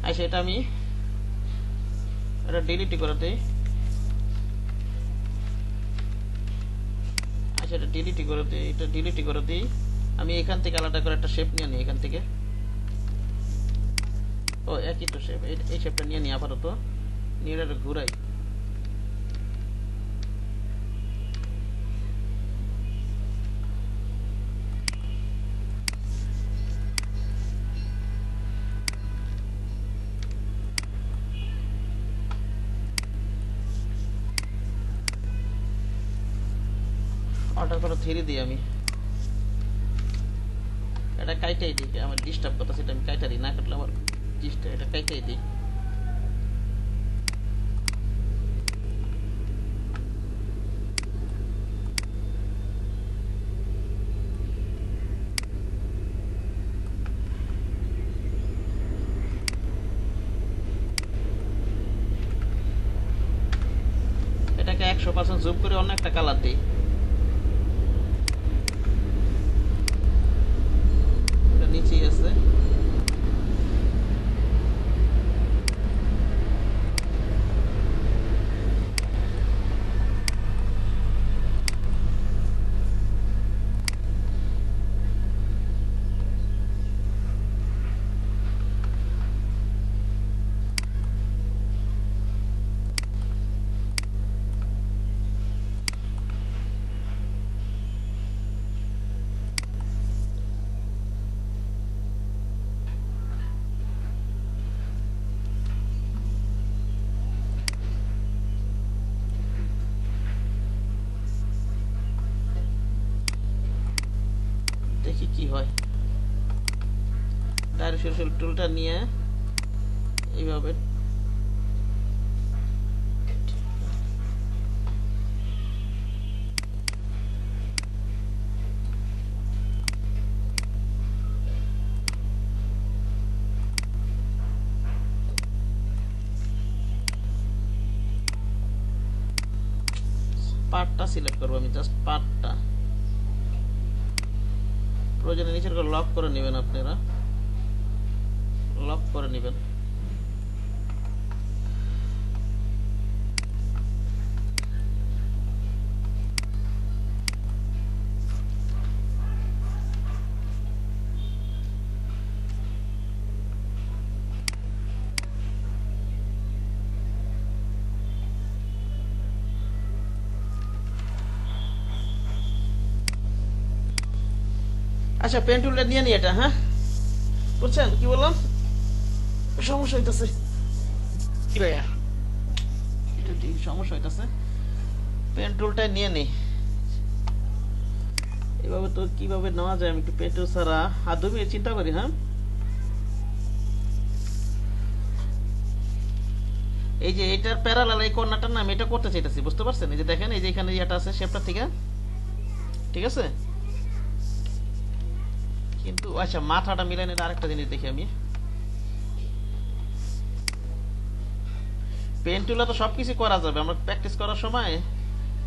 আচ্ছা এটা আমি এটা ডিলিট করে দেই। আচ্ছা এটা ডিলিট করে দেই, এটা ডিলিট করে দিই। আমি এখান থেকে আলাদা করে একটা শেপ নিয়ে নিই, এখান থেকে ও একই তো শেপ, এই শেপটা নিয়ে নিই আপাতত, নিয়ে এটা ঘুরাই। অর্ডার করে থ্রি দিই আমি, এটা কাইটাই দিই, আমার ডিস্টার্ব কথা সেটা আমি কাইটা দিই, না কাটলে আমার ডিস্টার্ব, এটা কাইটাই দিই। এটাকে 100% জুম করে অন্য একটা কালার দিই, এটা নিচেই আছে। দেখি কি হয়। ডাইরেকশন টুলটা নিয়ে এইভাবে পার্টটা সিলেক্ট করবো আমি, জাস্ট পার্টটা। প্রয়োজনে নিচের করে লক করে নেবেন, আপনারা লক করে নেবেন। আচ্ছা পেন টুলটা নিয়ে নি এটা, হ্যাঁ বুঝছেন কি বললাম? সমস্যা হইতাছে, কি ভাইয়া? এটা ঠিক সমস্যা হইতাছে, পেন টুলটা নিয়ে নি। এভাবে তো কিভাবে নেওয়া যায়, আমি একটু পেন টুল ছাড়া হাত ধুয়ে চিন্তা করি। হ্যাঁ এই যে এটার প্যারালাল এই কর্নারটা না আমি এটা করতে চাইতেছি, বুঝতে পারছেন? এই যে দেখেন এই যে এখানে যেটা আছে শেপটা থেকে, ঠিক আছে? কিন্তু আচ্ছা মাথাটা মিলানো, আরেকটা জিনিস দেখি আমি, পেন টুলে তো সবকিছু করা যাবে, আমরা প্র্যাকটিস করার সময়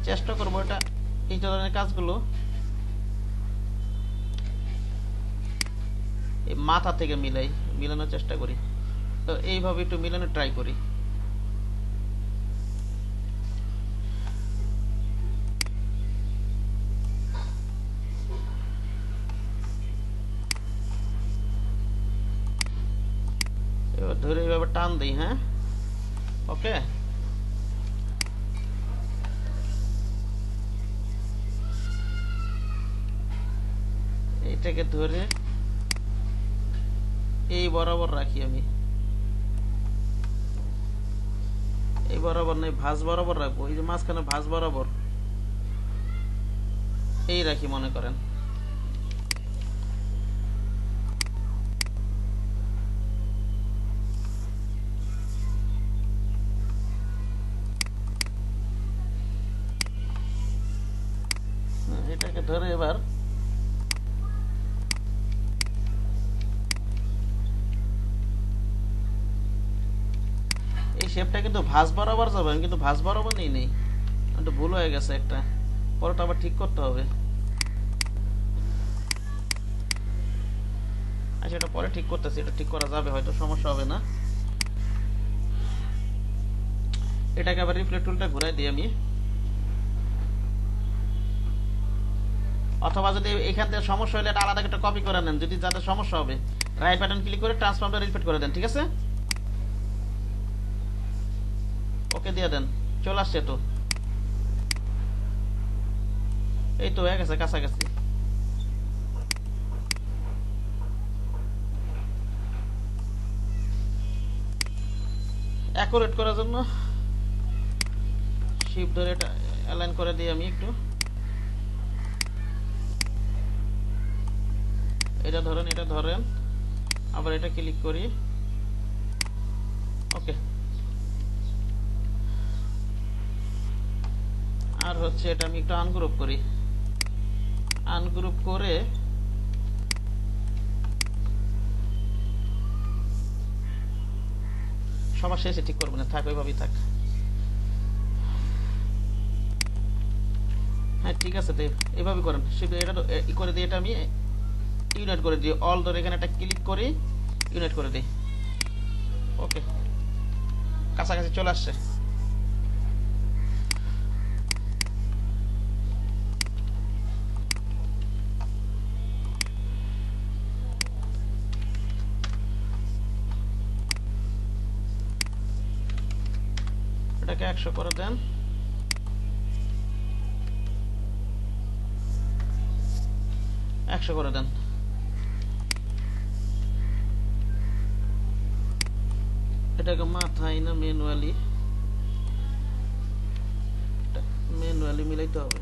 চেষ্টা করবো এটা এই ধরনের কাজগুলো এই মাথা থেকে মিলানোর চেষ্টা করি। তো এইভাবে একটু মিলানো ট্রাই করি। এবার ধরে এইভাবে টান দিই। হ্যাঁ ওকে, এইটাকে ধরে এই বরাবর রাখি আমি, এই বরাবর নেই ভাঁজ বরাবর রাখবো, এই যে মাঝখানে ভাঁজ বরাবর এই রাখি মনে করেন। এটাকে ধরে এবার এই শেপটা কিন্তু ভাঁজ বরাবর যাবে, আমি কিন্তু ভাঁজ বরাবর নেই, একটু ভুল হয়ে গেছে একটা, পরেটা আবার ঠিক করতে হবে। আচ্ছা এটা পরে ঠিক করতেছি, এটা ঠিক করা যাবে, হয়তো সমস্যা হবে না। এটাকে আবার রিফ্লেক্ট টুলটা ঘুরাই দিই আমি, অথবা যদি এখান থেকে সমস্যা হলে এটা আলাদা একটা কপি করে নেন, যদি যাদের সমস্যা হবে রাইট বাটন ক্লিক করে ট্রান্সফর্মটা রিফ্লেক্ট করে দেন, ঠিক আছে? ওকে দিয়ে দেন, চলে আসছে তো, এই তো হয়ে গেছে কাছাকাছি। অ্যাকুরেট করার জন্য শিফট ধরে এটা অ্যালাইন করে দিই আমি একটু, এটা ধরেন আবার এটা ক্লিক করি। ওকে, আর হচ্ছে এটা আমি একটু আনগ্রুপ করি, আনগ্রুপ করে সবার শেষে ঠিক করবো না, থাক ওইভাবেই থাক। হ্যাঁ ঠিক আছে দেব, এইভাবে করেন। এটা ই করে দিই, এটা আমি ইউনাইট করে দিই, অল ধরে এখানে একটা ক্লিক করি, ইউনাইট করে দিই। ওকে, কাছাকাছি চলে আসছে। এটাকে 100 করে দেন, করে দেন। এটাকে মাথায় না ম্যানুয়ালি মিলাইতে হবে।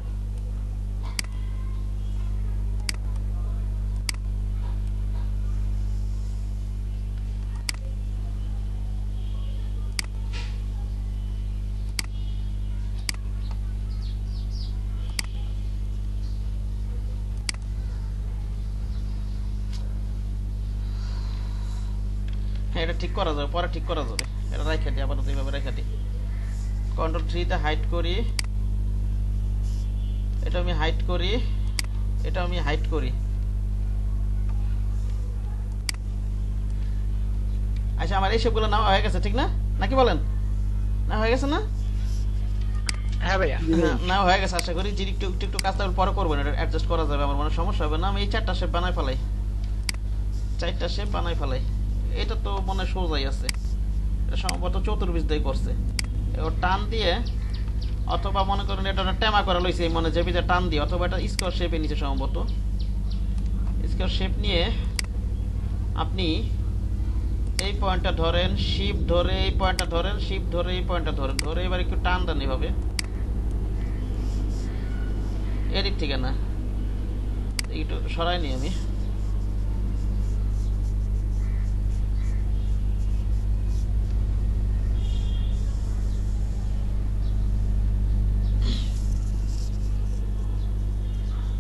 হ্যাঁ এটা ঠিক করা যাবে, পরে ঠিক করা যাবে, এটা রাখা দিই, আপাতত এইভাবে রাখা দিই। কন্ট্রোল 3 তে হাইড করি, এটা আমি হাইড করি, এটা আমি হাইড করি। আচ্ছা আমার এই সবগুলো নাও হয়ে গেছে ঠিক না, নাকি বলেন? না হয়ে গেছে না? হ্যাঁ ভাইয়া, হ্যাঁ না হয়ে গেছে। আশা করি যে একটু একটু কাজটা পরে করবেন, এটা অ্যাডজাস্ট করা যাবে, আমার মনে সমস্যা হবে না। আমি এই 4টা শেপ বানাই ফেলাই, 4টা শেপ বানাই ফেলাই। এটা তো মনে হয় সোজাই আছে, এটা সম্ভবত চতুর্ভুজ দিয়ে করছে। এবার টান দিয়ে, অথবা মনে করেন এটা টেমা করা লইছে, মনে যে টান দিয়ে, অথবা এটা স্কোয়ার শেপে নিচে সম্ভবত স্কয়ার শেপ নিয়ে আপনি এই পয়েন্টটা ধরেন, শিফট ধরে এই পয়েন্টটা ধরেন, শিফট ধরে এই পয়েন্টটা ধরেন, ধরে এবার একটু টান দেন এভাবে, এদিক থেকে না, একটু সরাই নি আমি।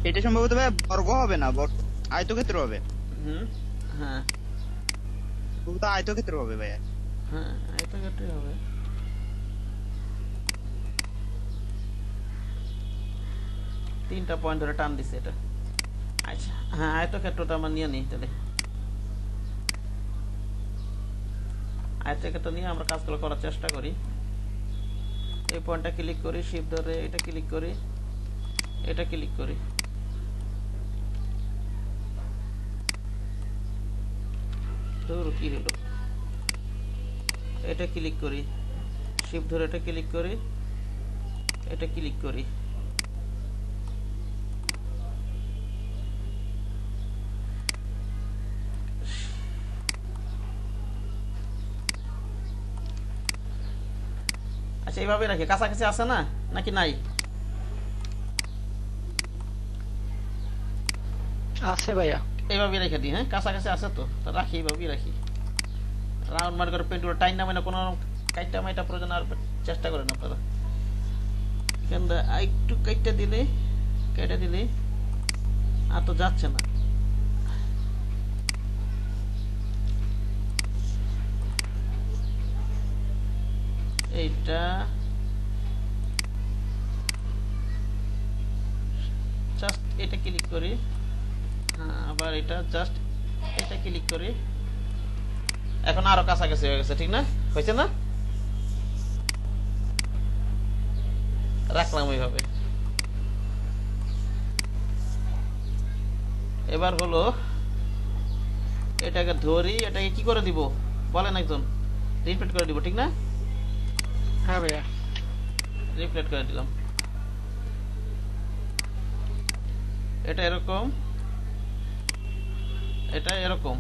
এটা সম্ভবত ভাই বর্গ হবে না, আয়তক্ষেত্র হবে। হ্যাঁ সম্ভবত আয়তক্ষেত্র হবে ভাইয়া। হ্যাঁ আয়তক্ষেত্রই হবে। তিনটা পয়েন্ট ধরে টান দিছে এটা। আচ্ছা হ্যাঁ আয়তক্ষেত্রটা আমরা নিয়ে নিই তাহলে। আয়তক্ষেত্র নিয়ে আমরা কাজগুলো করার চেষ্টা করি। এই পয়েন্টটা ক্লিক করি, শিফট ধরে এটা ক্লিক করি, এটা ক্লিক করি, কি হলো, এটা ক্লিক করি, শিফট ধরে এটা ক্লিক করি, এটা ক্লিক করি, আচ্ছা এইভাবে রাখি। কাছাকাছি আছে না নাকি নাই? আছে ভাইয়া, এইভাবে রেখে দিই। হ্যাঁ কাছাকাছি আছে তো রাখি, এইভাবেই রাখি। রাউন্ড মার করে পেন্টুর টাইম না মানে কোনো কাইটা মাইটা প্রয়োজন আর চেষ্টা করেন আপনারা। এখানটা একটু কাইটা দিলে, কেটে দিলে আর তো যাচ্ছে না। এইটা জাস্ট এটা ক্লিক করি, হ্যাঁ আবার এটা জাস্ট এটা ক্লিক করি। এখন আরো কাছাকাছি হয়ে গেছে, ঠিক না? হয়েছে না? রাখলাম ওইভাবে। এবার হলো এটাকে ধরি, এটাকে কি করে দিব বলেন একজন? রিপ্লেট করে দিব, ঠিক না? হ্যাঁ ভাইয়া, রিপ্লেট করে দিলাম। এটা এরকম, এটা এরকম।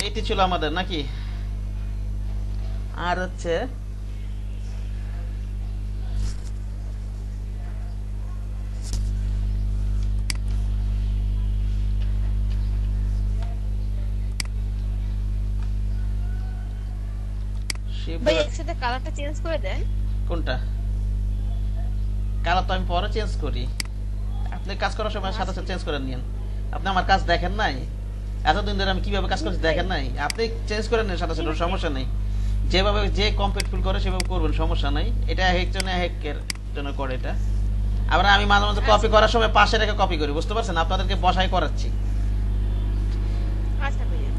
এইটি ছিল আমাদের নাকি? আর হচ্ছে ভাই একসাথে কালারটা চেঞ্জ করে দেন। কোনটা কালার? তো আমি পরে চেঞ্জ করি, আপনি কাজ করার সময় সাথে সাথে চেঞ্জ করে নিন। আপনি আমার কাজ দেখেন নাই? এতদিন ধরে আমি কিভাবে কাজ করছি দেখেন নাই? আপনি চেঞ্জ করে নেন সাথে সাথে, সমস্যা নেই। যেভাবে যে কমপ্লিটফুল করে সেভাবে করবেন, সমস্যা নাই। এটা একজনে একের জন্য করে এটা। আবার আমি মাঝে মাঝে কপি করার সময় পাশে রেখে কপি করি, বুঝতে পারছেন? আপনাদেরকে বসাই করাচ্ছি। আচ্ছা ভাইয়া,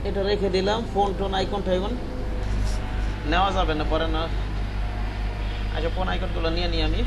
এটা রেখে দিলাম। ফোন টোন আইকন টাইকন নেওয়া যাবে না পরে না। আচ্ছা ফোন আইকন গুলো নিয়ে নিই আমি।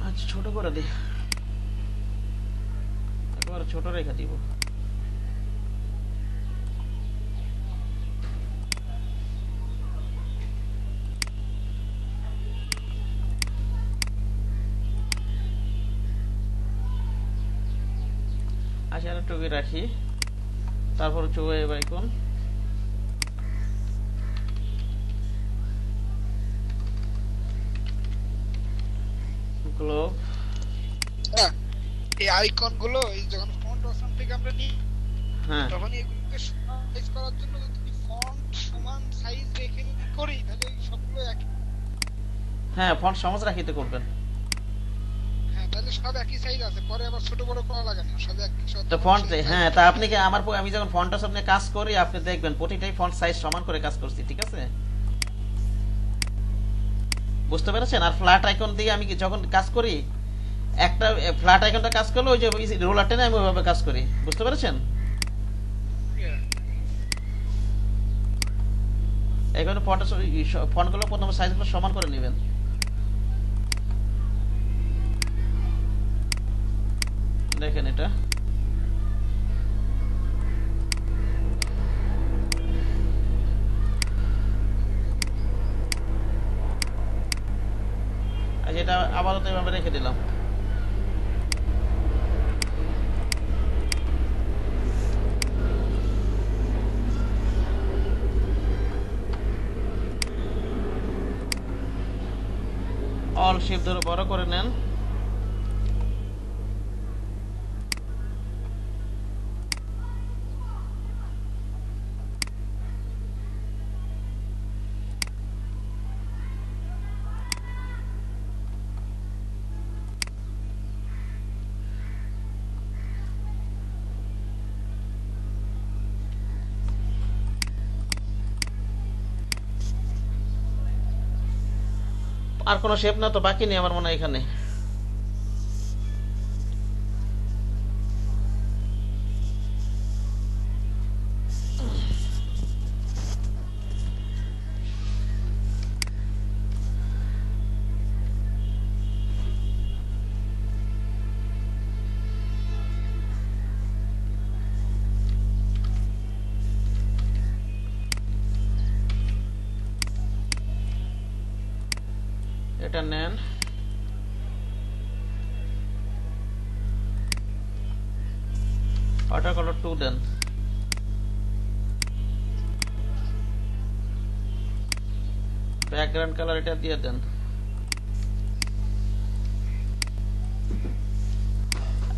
আচ্ছা ছোট করে দিই, একেবারে ছোট রেখে দিব। আচ্ছা আর টুকি রাখি, তারপর চুয়ে বাইকন গ্লোব। এই আইকন গুলো এই যখন ফন্ট অপশন থেকে আমরা নিই, হ্যাঁ তখন এগুলোকে সাইজ করার জন্য যদি ফন্ট সমান সাইজ রেখে যদি করি তাহলে এই সবগুলো একই। হ্যাঁ ফন্ট সমাজ রাখিতে করবেন। হ্যাঁ তাহলে সব একই সাইজ আছে, পরে আবার ছোট বড় করা লাগে না, সব একই। তো ফন্ট হ্যাঁ, তা আপনি কি আমি যখন ফন্ট আপনি কাজ করি আপনি দেখবেন প্রতিটাই ফন্ট সাইজ সমান করে কাজ করছি, ঠিক আছে? বুঝতে পেরেছেন? আর ফ্ল্যাট আইকন দিয়ে আমি যখন কাজ করি, একটা ফ্ল্যাট আইকনটা কাজ করলে ওই যে রোলার টেনে আমি ওইভাবে কাজ করি। বুঝতে পেরেছেন? এখানে ফন্টগুলো প্রথমে সাইজগুলো সমান করে নেবেন। দেখেন এটা এটা আপাতত এভাবে রেখে দিলাম। অল শিফট ধরে বড় করে নেন। আর কোনো শেপ না তো বাকি নেই আমার মনে হয় এখানে। এটা নেন, ওয়াটার কালার 2 দেন, ব্যাকগ্রাউন্ড কালার এটা দিয়ে দেন।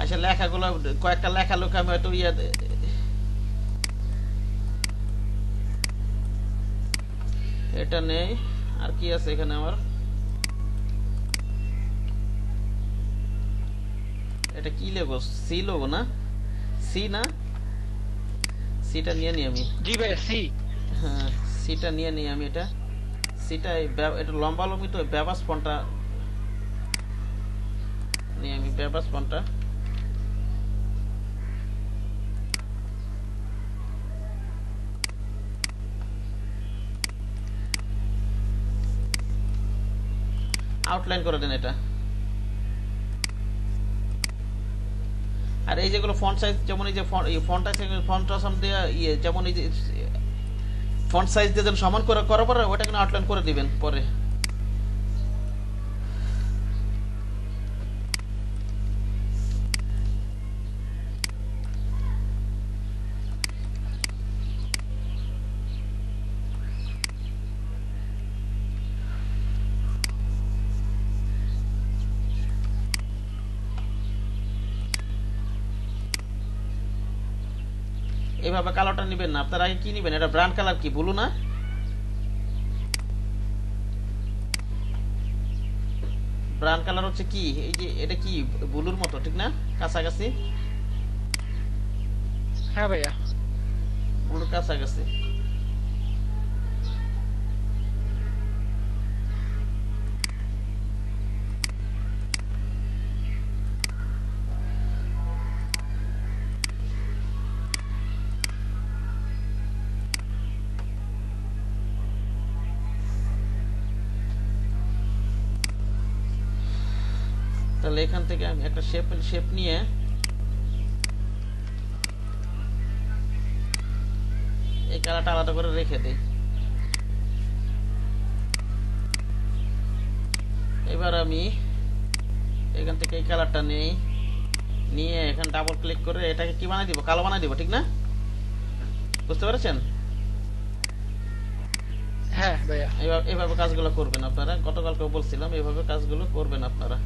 আচ্ছা লেখাগুলো কয়েকটা লেখা লোক আমি হয়তো এটা নেই। আর কি আছে এখানে আমার, এটা কি লোগো? সি লোগো না? সি না? সিটা নিয়ে নি আমি। জি ভাই সি। হ্যাঁ সিটা নিয়ে নি আমি। এটা সিটা এটা লম্বা লম্বি তো বেবাস ফন্টটা নিয়ে আমি, বেবাস ফন্টটা। আউটলাইন করে দেন এটা। আর এই যেগুলো ফন্ট সাইজ, যেমন এই যে ফন্ট আছে, ফন্ট আসাম দিয়ে যেমন এই যে ফন্ট সাইজ দিয়ে যেন সমান করে করার পরে ওটা কিন্তু আউটলাইন করে দিবেন পরে। এইভাবে কালারটা নেবেন না আপনারা। আগে কি নেবেন? এটা ব্র্যান্ড কালার কি ব্লু না? ব্র্যান্ড কালার হচ্ছে কি এই যে এটা কি ব্লুর মতো ঠিক না? কাছাকাছি। হ্যাঁ ভাইয়া ব্লুর কাছাকাছি। তাহলে এখান থেকে আমি একটা শেপ নিয়ে এই কালারটা আলাদা করে রেখে দেই। এবার আমি এখান থেকে এই কালারটা নিয়ে এখানে ডাবল ক্লিক করে এটাকে কি বানাই দিব? কালো বানাই দিব ঠিক না? বুঝতে পেরেছেন? হ্যাঁ ভাইয়া এইভাবে কাজগুলো করবেন আপনারা। গতকালকে বলছিলাম এইভাবে কাজগুলো করবেন আপনারা।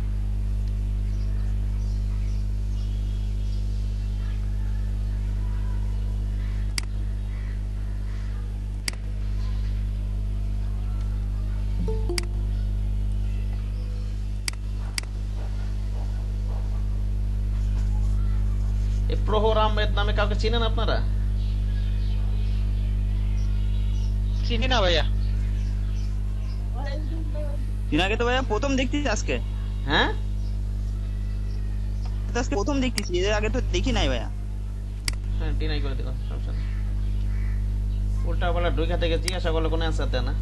এই প্রহর আহমেদ নামে কাউকে চিনেন আপনারা? চিনি না ভাইয়া। দিন আগে তো ভাইয়া প্রথম দেখতেছি আজকে। হ্যাঁ আজকে প্রথম দেখতেছি, এর আগে তো দেখি নাই ভাইয়া। হ্যাঁ ডিনাই করে দিলাম, সমস্যা নেই। উল্টা পাল্টা ঢুকে থেকে জিজ্ঞাসা করলে কোনো অ্যান্সার দেয় না।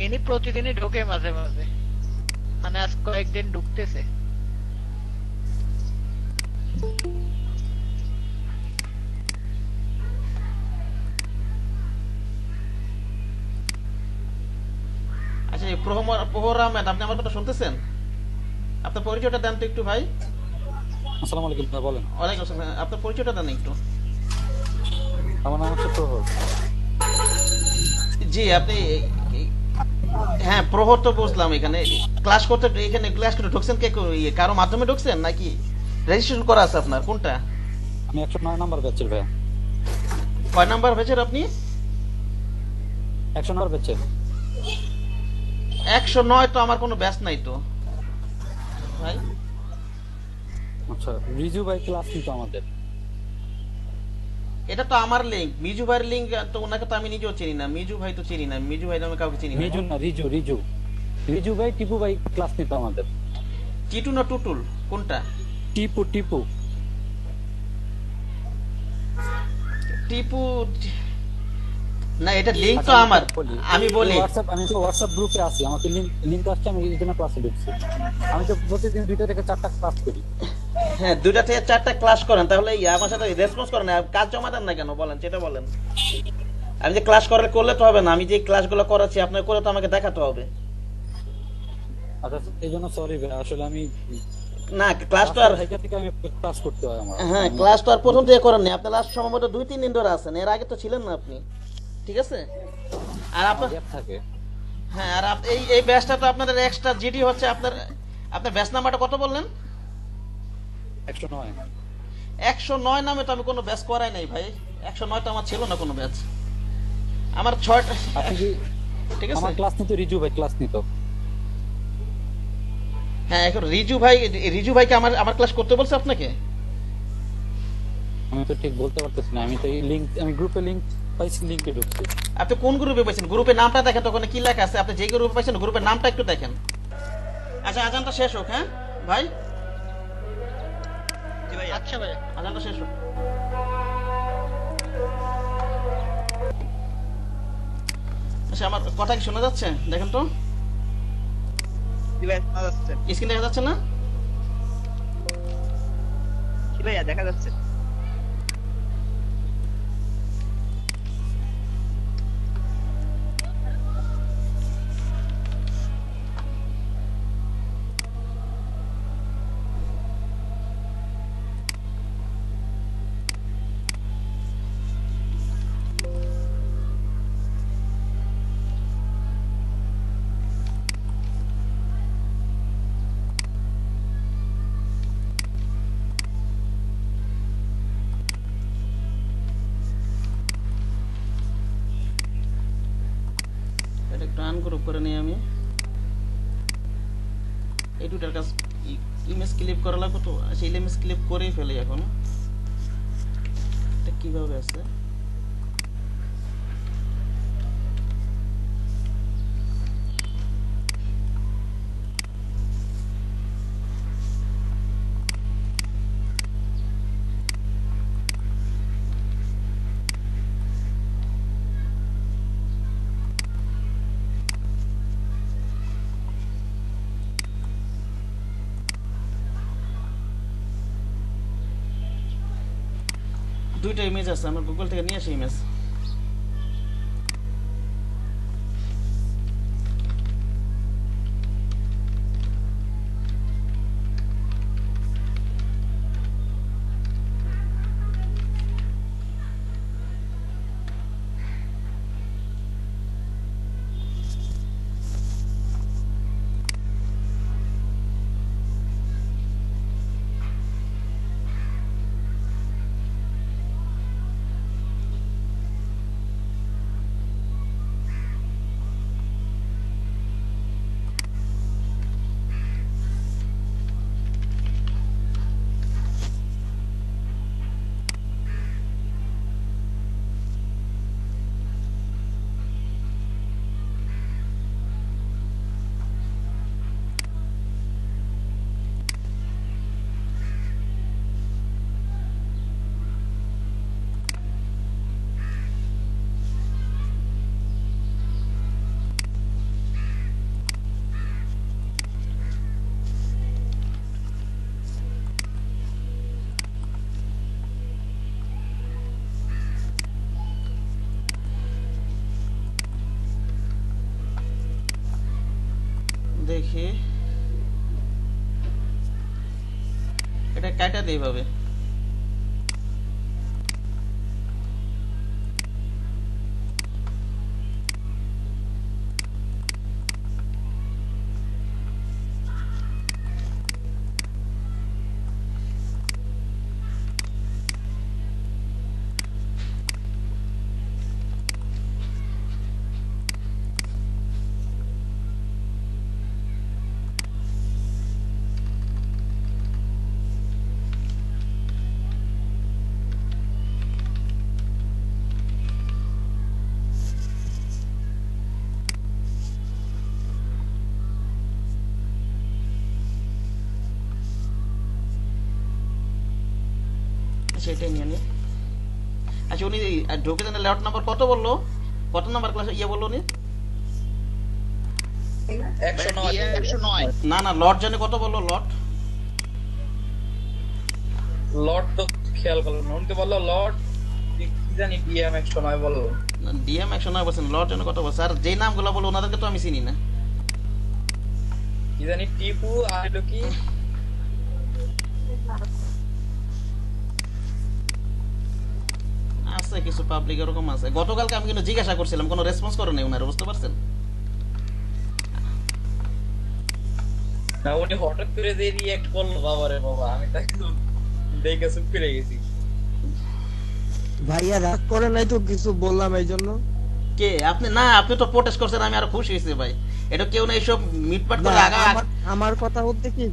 ইনি প্রতিদিনই ঢোকে মাঝে মাঝে, মানে আজ কয়েকদিন ঢুকতেছে। আচ্ছা এই প্রহর আহমেদ, আপনি আমার কথা শুনতেছেন? আপনার পরিচয়টা দেন তো একটু ভাই। আসসালামু আলাইকুম ভাই, বলেন। ওয়ালাইকুম আসসালাম, আপনার পরিচয়টা দেন একটু। আমার নাম হচ্ছে প্রহর। জি আপনি হ্যাঁ প্রহর তো বুঝলাম। এখানে ক্লাস করতে, এখানে ক্লাস করে ঢুকছেন কে, কারো মাধ্যমে ঢুকছেন নাকি রেজিস্ট্রেশন করা আছে আপনার? কোনটা? আমি 109 নাম্বার ব্যাচের ভাই। কয় নাম্বার ব্যাচের আপনি? 100 নাম্বার ব্যাচের। 109 তো আমার কোনো ব্যাচ নাই তো ভাই। আচ্ছা, রিজু ভাই ক্লাস নিতো আমাদের। এটা তো আমার লিংক, মিজু ভাইয়ের লিংক তো। ওনাকে তো আমি নিজেও চিনি না, মিজু ভাই তো চিনি না, মিজু ভাই নামে কাউকে চিনি না। রিজু না, রিজু রিজু রিজু ভাই, টিপু ভাই ক্লাস নিতো আমাদের। টিটু না টুটুল কোনটা? টিপু টিপু টিপু না, এটা লিংক তো আমার। আমি বলি হোয়াটসঅ্যাপ, আমি তো হোয়াটসঅ্যাপ গ্রুপে আছি, আমাকে লিংক আসছে, আমি এই জন্য ক্লাসে ঢুকছি। আমি তো প্রতিদিন 2টা থেকে 4টা ক্লাস করি। হ্যাঁ 2টা থেকে 4টা ক্লাস করেন, তাহলে আমার সাথে রেসপন্স করেন না, কাজ জমা দেন না কেন বলেন, সেটা বলেন। আমি যে ক্লাস করলে তো হবে না, আমি যে ক্লাসগুলো করাচ্ছি আপনার করে তো আমাকে দেখাতে হবে। আচ্ছা এই জন্য সরি ভাই, আসলে আমি না ক্লাস তো আর থেকে আমি ক্লাস করতে হয় আমার। হ্যাঁ ক্লাস তো আর প্রথম থেকে করেন না আপনি, লাস্ট সম্ভবত 2-3 দিন ধরে আছেন, এর আগে তো ছিলেন না আপনি, ঠিক আছে? আর আপনার গ্যাপ থাকে। হ্যাঁ আর এই ব্যাচটা তো আপনাদের এক্সট্রা জিডি হচ্ছে। আপনার ব্যাচ নাম্বারটা কত বললেন? 109। 109 নামে তো আমি কোনো ব্যাচ করাই নাই ভাই। 109 তো আমার ছিল না কোনো ব্যাচ, আমার 6টা। আপনি কি ঠিক আছে আমার ক্লাস নিতো, রিজু ভাই ক্লাস নিতো। হ্যাঁ এখন রিজু ভাইকে আমার ক্লাস করতে বলছে আপনাকে? আমি তো ঠিক বলতে পারতেছি না, আমি তো এই লিংক, আমি গ্রুপে লিংক পাইছি, লিংকে ঢুকছি। আপনি কোন গ্রুপে পাইছেন? গ্রুপের নামটা দেখেন তো, ওখানে কি লেখা আছে। আপনি যে গ্রুপে পাইছেন গ্রুপের নামটা একটু দেখেন। আচ্ছা আজানটা শেষ হোক। হ্যাঁ ভাই, আচ্ছা ভাই, আজানটা শেষ হোক। আচ্ছা আমার কথা কি শোনা যাচ্ছে? দেখেন তো জি ভাইয়া শোনা যাচ্ছে। স্ক্রিন দেখা যাচ্ছে না? জি ভাইয়া দেখা যাচ্ছে। এটা একটু আনগ্রুপ করে নিই আমি। এই দুটার কাজ ইমেজ ক্লিপ করা লাগবে তো, সেই ইমেজ ক্লিপ করেই ফেলি এখন। এটা কিভাবে আছে? দুইটা ইমেজ আছে আমার গুগল থেকে নিয়ে আসি ইমেজ। দেখি এটা কাটা দেই ভাবে সেটাই নিয়ে নিয়ে আচ্ছা উনি ঢুকে দেন লেআউট নাম্বার কত বললো কত নাম্বার ক্লাস ইয়ে বললো উনি 109 না না লট জানে কত বললো লট লট তো খেয়াল করলাম না উনি তো বললো লট কি জানি ডিএম 109 বললো ডিএম 109 বলছেন লট জানে কত বলছে আর যেই নামগুলো বললো ওনাদেরকে তো আমি চিনি না কি জানি টিপু আর হলো কি আছে কিছু পাবলিক এরকম আছে গতকালকে আমি কিন্তু জিজ্ঞাসা করছিলাম কোনো রেসপন্স করে নাই ওনারা বুঝতে পারছেন না উনি হঠাৎ করে যে রিঅ্যাক্ট করলো বাবারে বাবা আমি তাকে দেখে চুপ করে গেছি ভাইয়া রাগ করে নাই তো কিছু বললাম এই জন্য কে আপনি না আপনি তো প্রোটেস্ট করছেন আমি আরো খুশি হয়েছি ভাই এটা কেউ না এইসব মিটপাট করে আগা আমার কথা হচ্ছে কি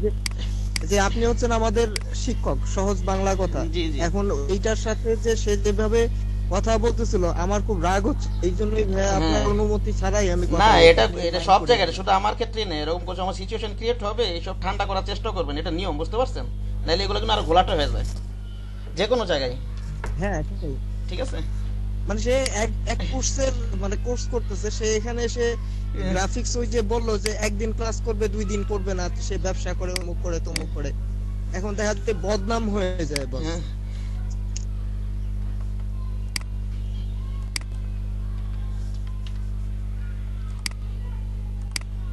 যে আপনি হচ্ছেন আমাদের শিক্ষক সহজ বাংলা কথা জি, জি। এখন এইটার সাথে যে সে যেভাবে কথা বলতেছিল আমার খুব রাগ হচ্ছে এই জন্যই ভাইয়া আপনার অনুমতি ছাড়াই আমি কথা না বলছি। এটা সব জায়গায় শুধু আমার ক্ষেত্রে না এরকম কোনো সময় সিচুয়েশন ক্রিয়েট হবে এইসব ঠান্ডা করার চেষ্টা করবেন এটা নিয়ম বুঝতে পারছেন নাইলে এগুলো কিন্তু আরো ঘোলাটা হয়ে যায় যে কোনো জায়গায় হ্যাঁ সেটাই। ঠিক আছে মানে সে এক কোর্সের মানে কোর্স করতেছে সে এখানে এসে গ্রাফিক্স ওই যে বললো যে একদিন ক্লাস করবে 2 দিন করবে না সে ব্যবসা করে অমুক করে তমুক করে এখন দেখা যাচ্ছে বদনাম হয়ে যায় বস হ্যাঁ।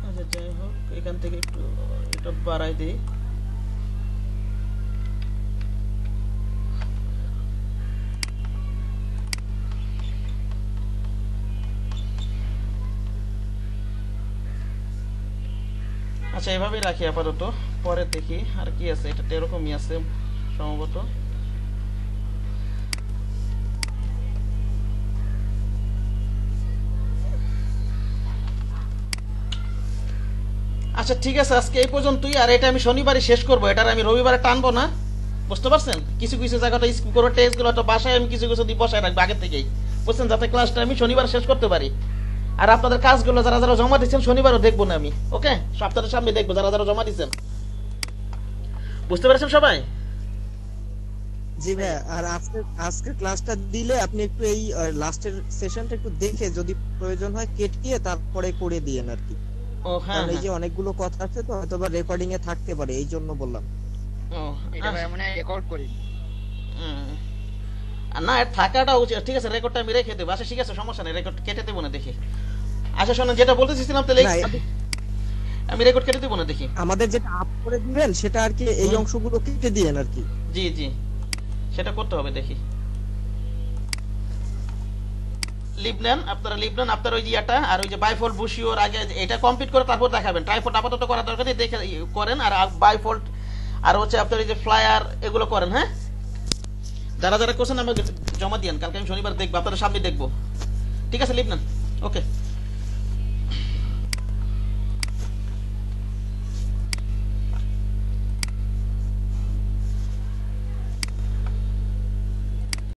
আচ্ছা যাই হোক এখান থেকে একটু এটা বাড়াই দিই আচ্ছা এভাবেই রাখি আপাতত পরে দেখি আর কি আছে এটা তো এরকমই আছে সম্ভবত আচ্ছা ঠিক আছে আজকে এই পর্যন্তই আর এটা আমি শনিবারে শেষ করবো এটা আমি রবিবারে টানবো না বুঝতে পারছেন কিছু কিছু জায়গাটা স্কিপ করে টেস্ট গুলো তো বাসায় আমি কিছু কিছু দিয়ে বসায় রাখবো আগে থেকেই বুঝছেন যাতে ক্লাসটা আমি শনিবার শেষ করতে পারি আর আপনাদের কাজগুলো যারা যারা জমা দিচ্ছেন শনিবারও দেখবো না আমি ওকে সপ্তাহের সামনে দেখবো যারা যারা জমা দিচ্ছেন বুঝতে পারছেন সবাই জি ভাই আর আজকে ক্লাসটা দিলে আপনি একটু এই লাস্টের সেশনটা একটু দেখে যদি প্রয়োজন হয় কেটিয়ে তারপরে করে দিয়েন আর কি ও হ্যাঁ কারণ এই যে অনেকগুলো কথা আছে তো হয়তোবা রেকর্ডিং এ থাকতে পারে এই জন্য বললাম এটা ভাই মানে রেকর্ড করি না এর থাকাটা উচিত ঠিক আছে রেকর্ডটা আমি রেখে দেবো আচ্ছা ঠিক আছে সমস্যা নেই রেকর্ড কেটে দেবো না দেখি আচ্ছা শোনেন যেটা বলতেছিলাম তাহলে আমি রেকর্ড কেটে দেবো না দেখি আমাদের যেটা আপ করে দিবেন সেটা আর কি এই অংশগুলো কেটে দিয়েন আর কি জি জি সেটা করতে হবে দেখি লিবনান আপনার ওই ইয়েটা আর ওই যে বাইফোল্ড বুশিওর আগে এটা কমপ্লিট করে তারপর দেখাবেন ট্রাইফোল্ড আপাতত করার দরকার নেই দেখে করেন আর বাইফোল্ড আর হচ্ছে আপনার এই যে ফ্লায়ার এগুলো করেন হ্যাঁ যারা যারা করছেন আমাকে জমা দিয়েন কালকে আমি শনিবার দেখবো আপনাদের সামনে দেখবো ঠিক আছে লিবনান ওকে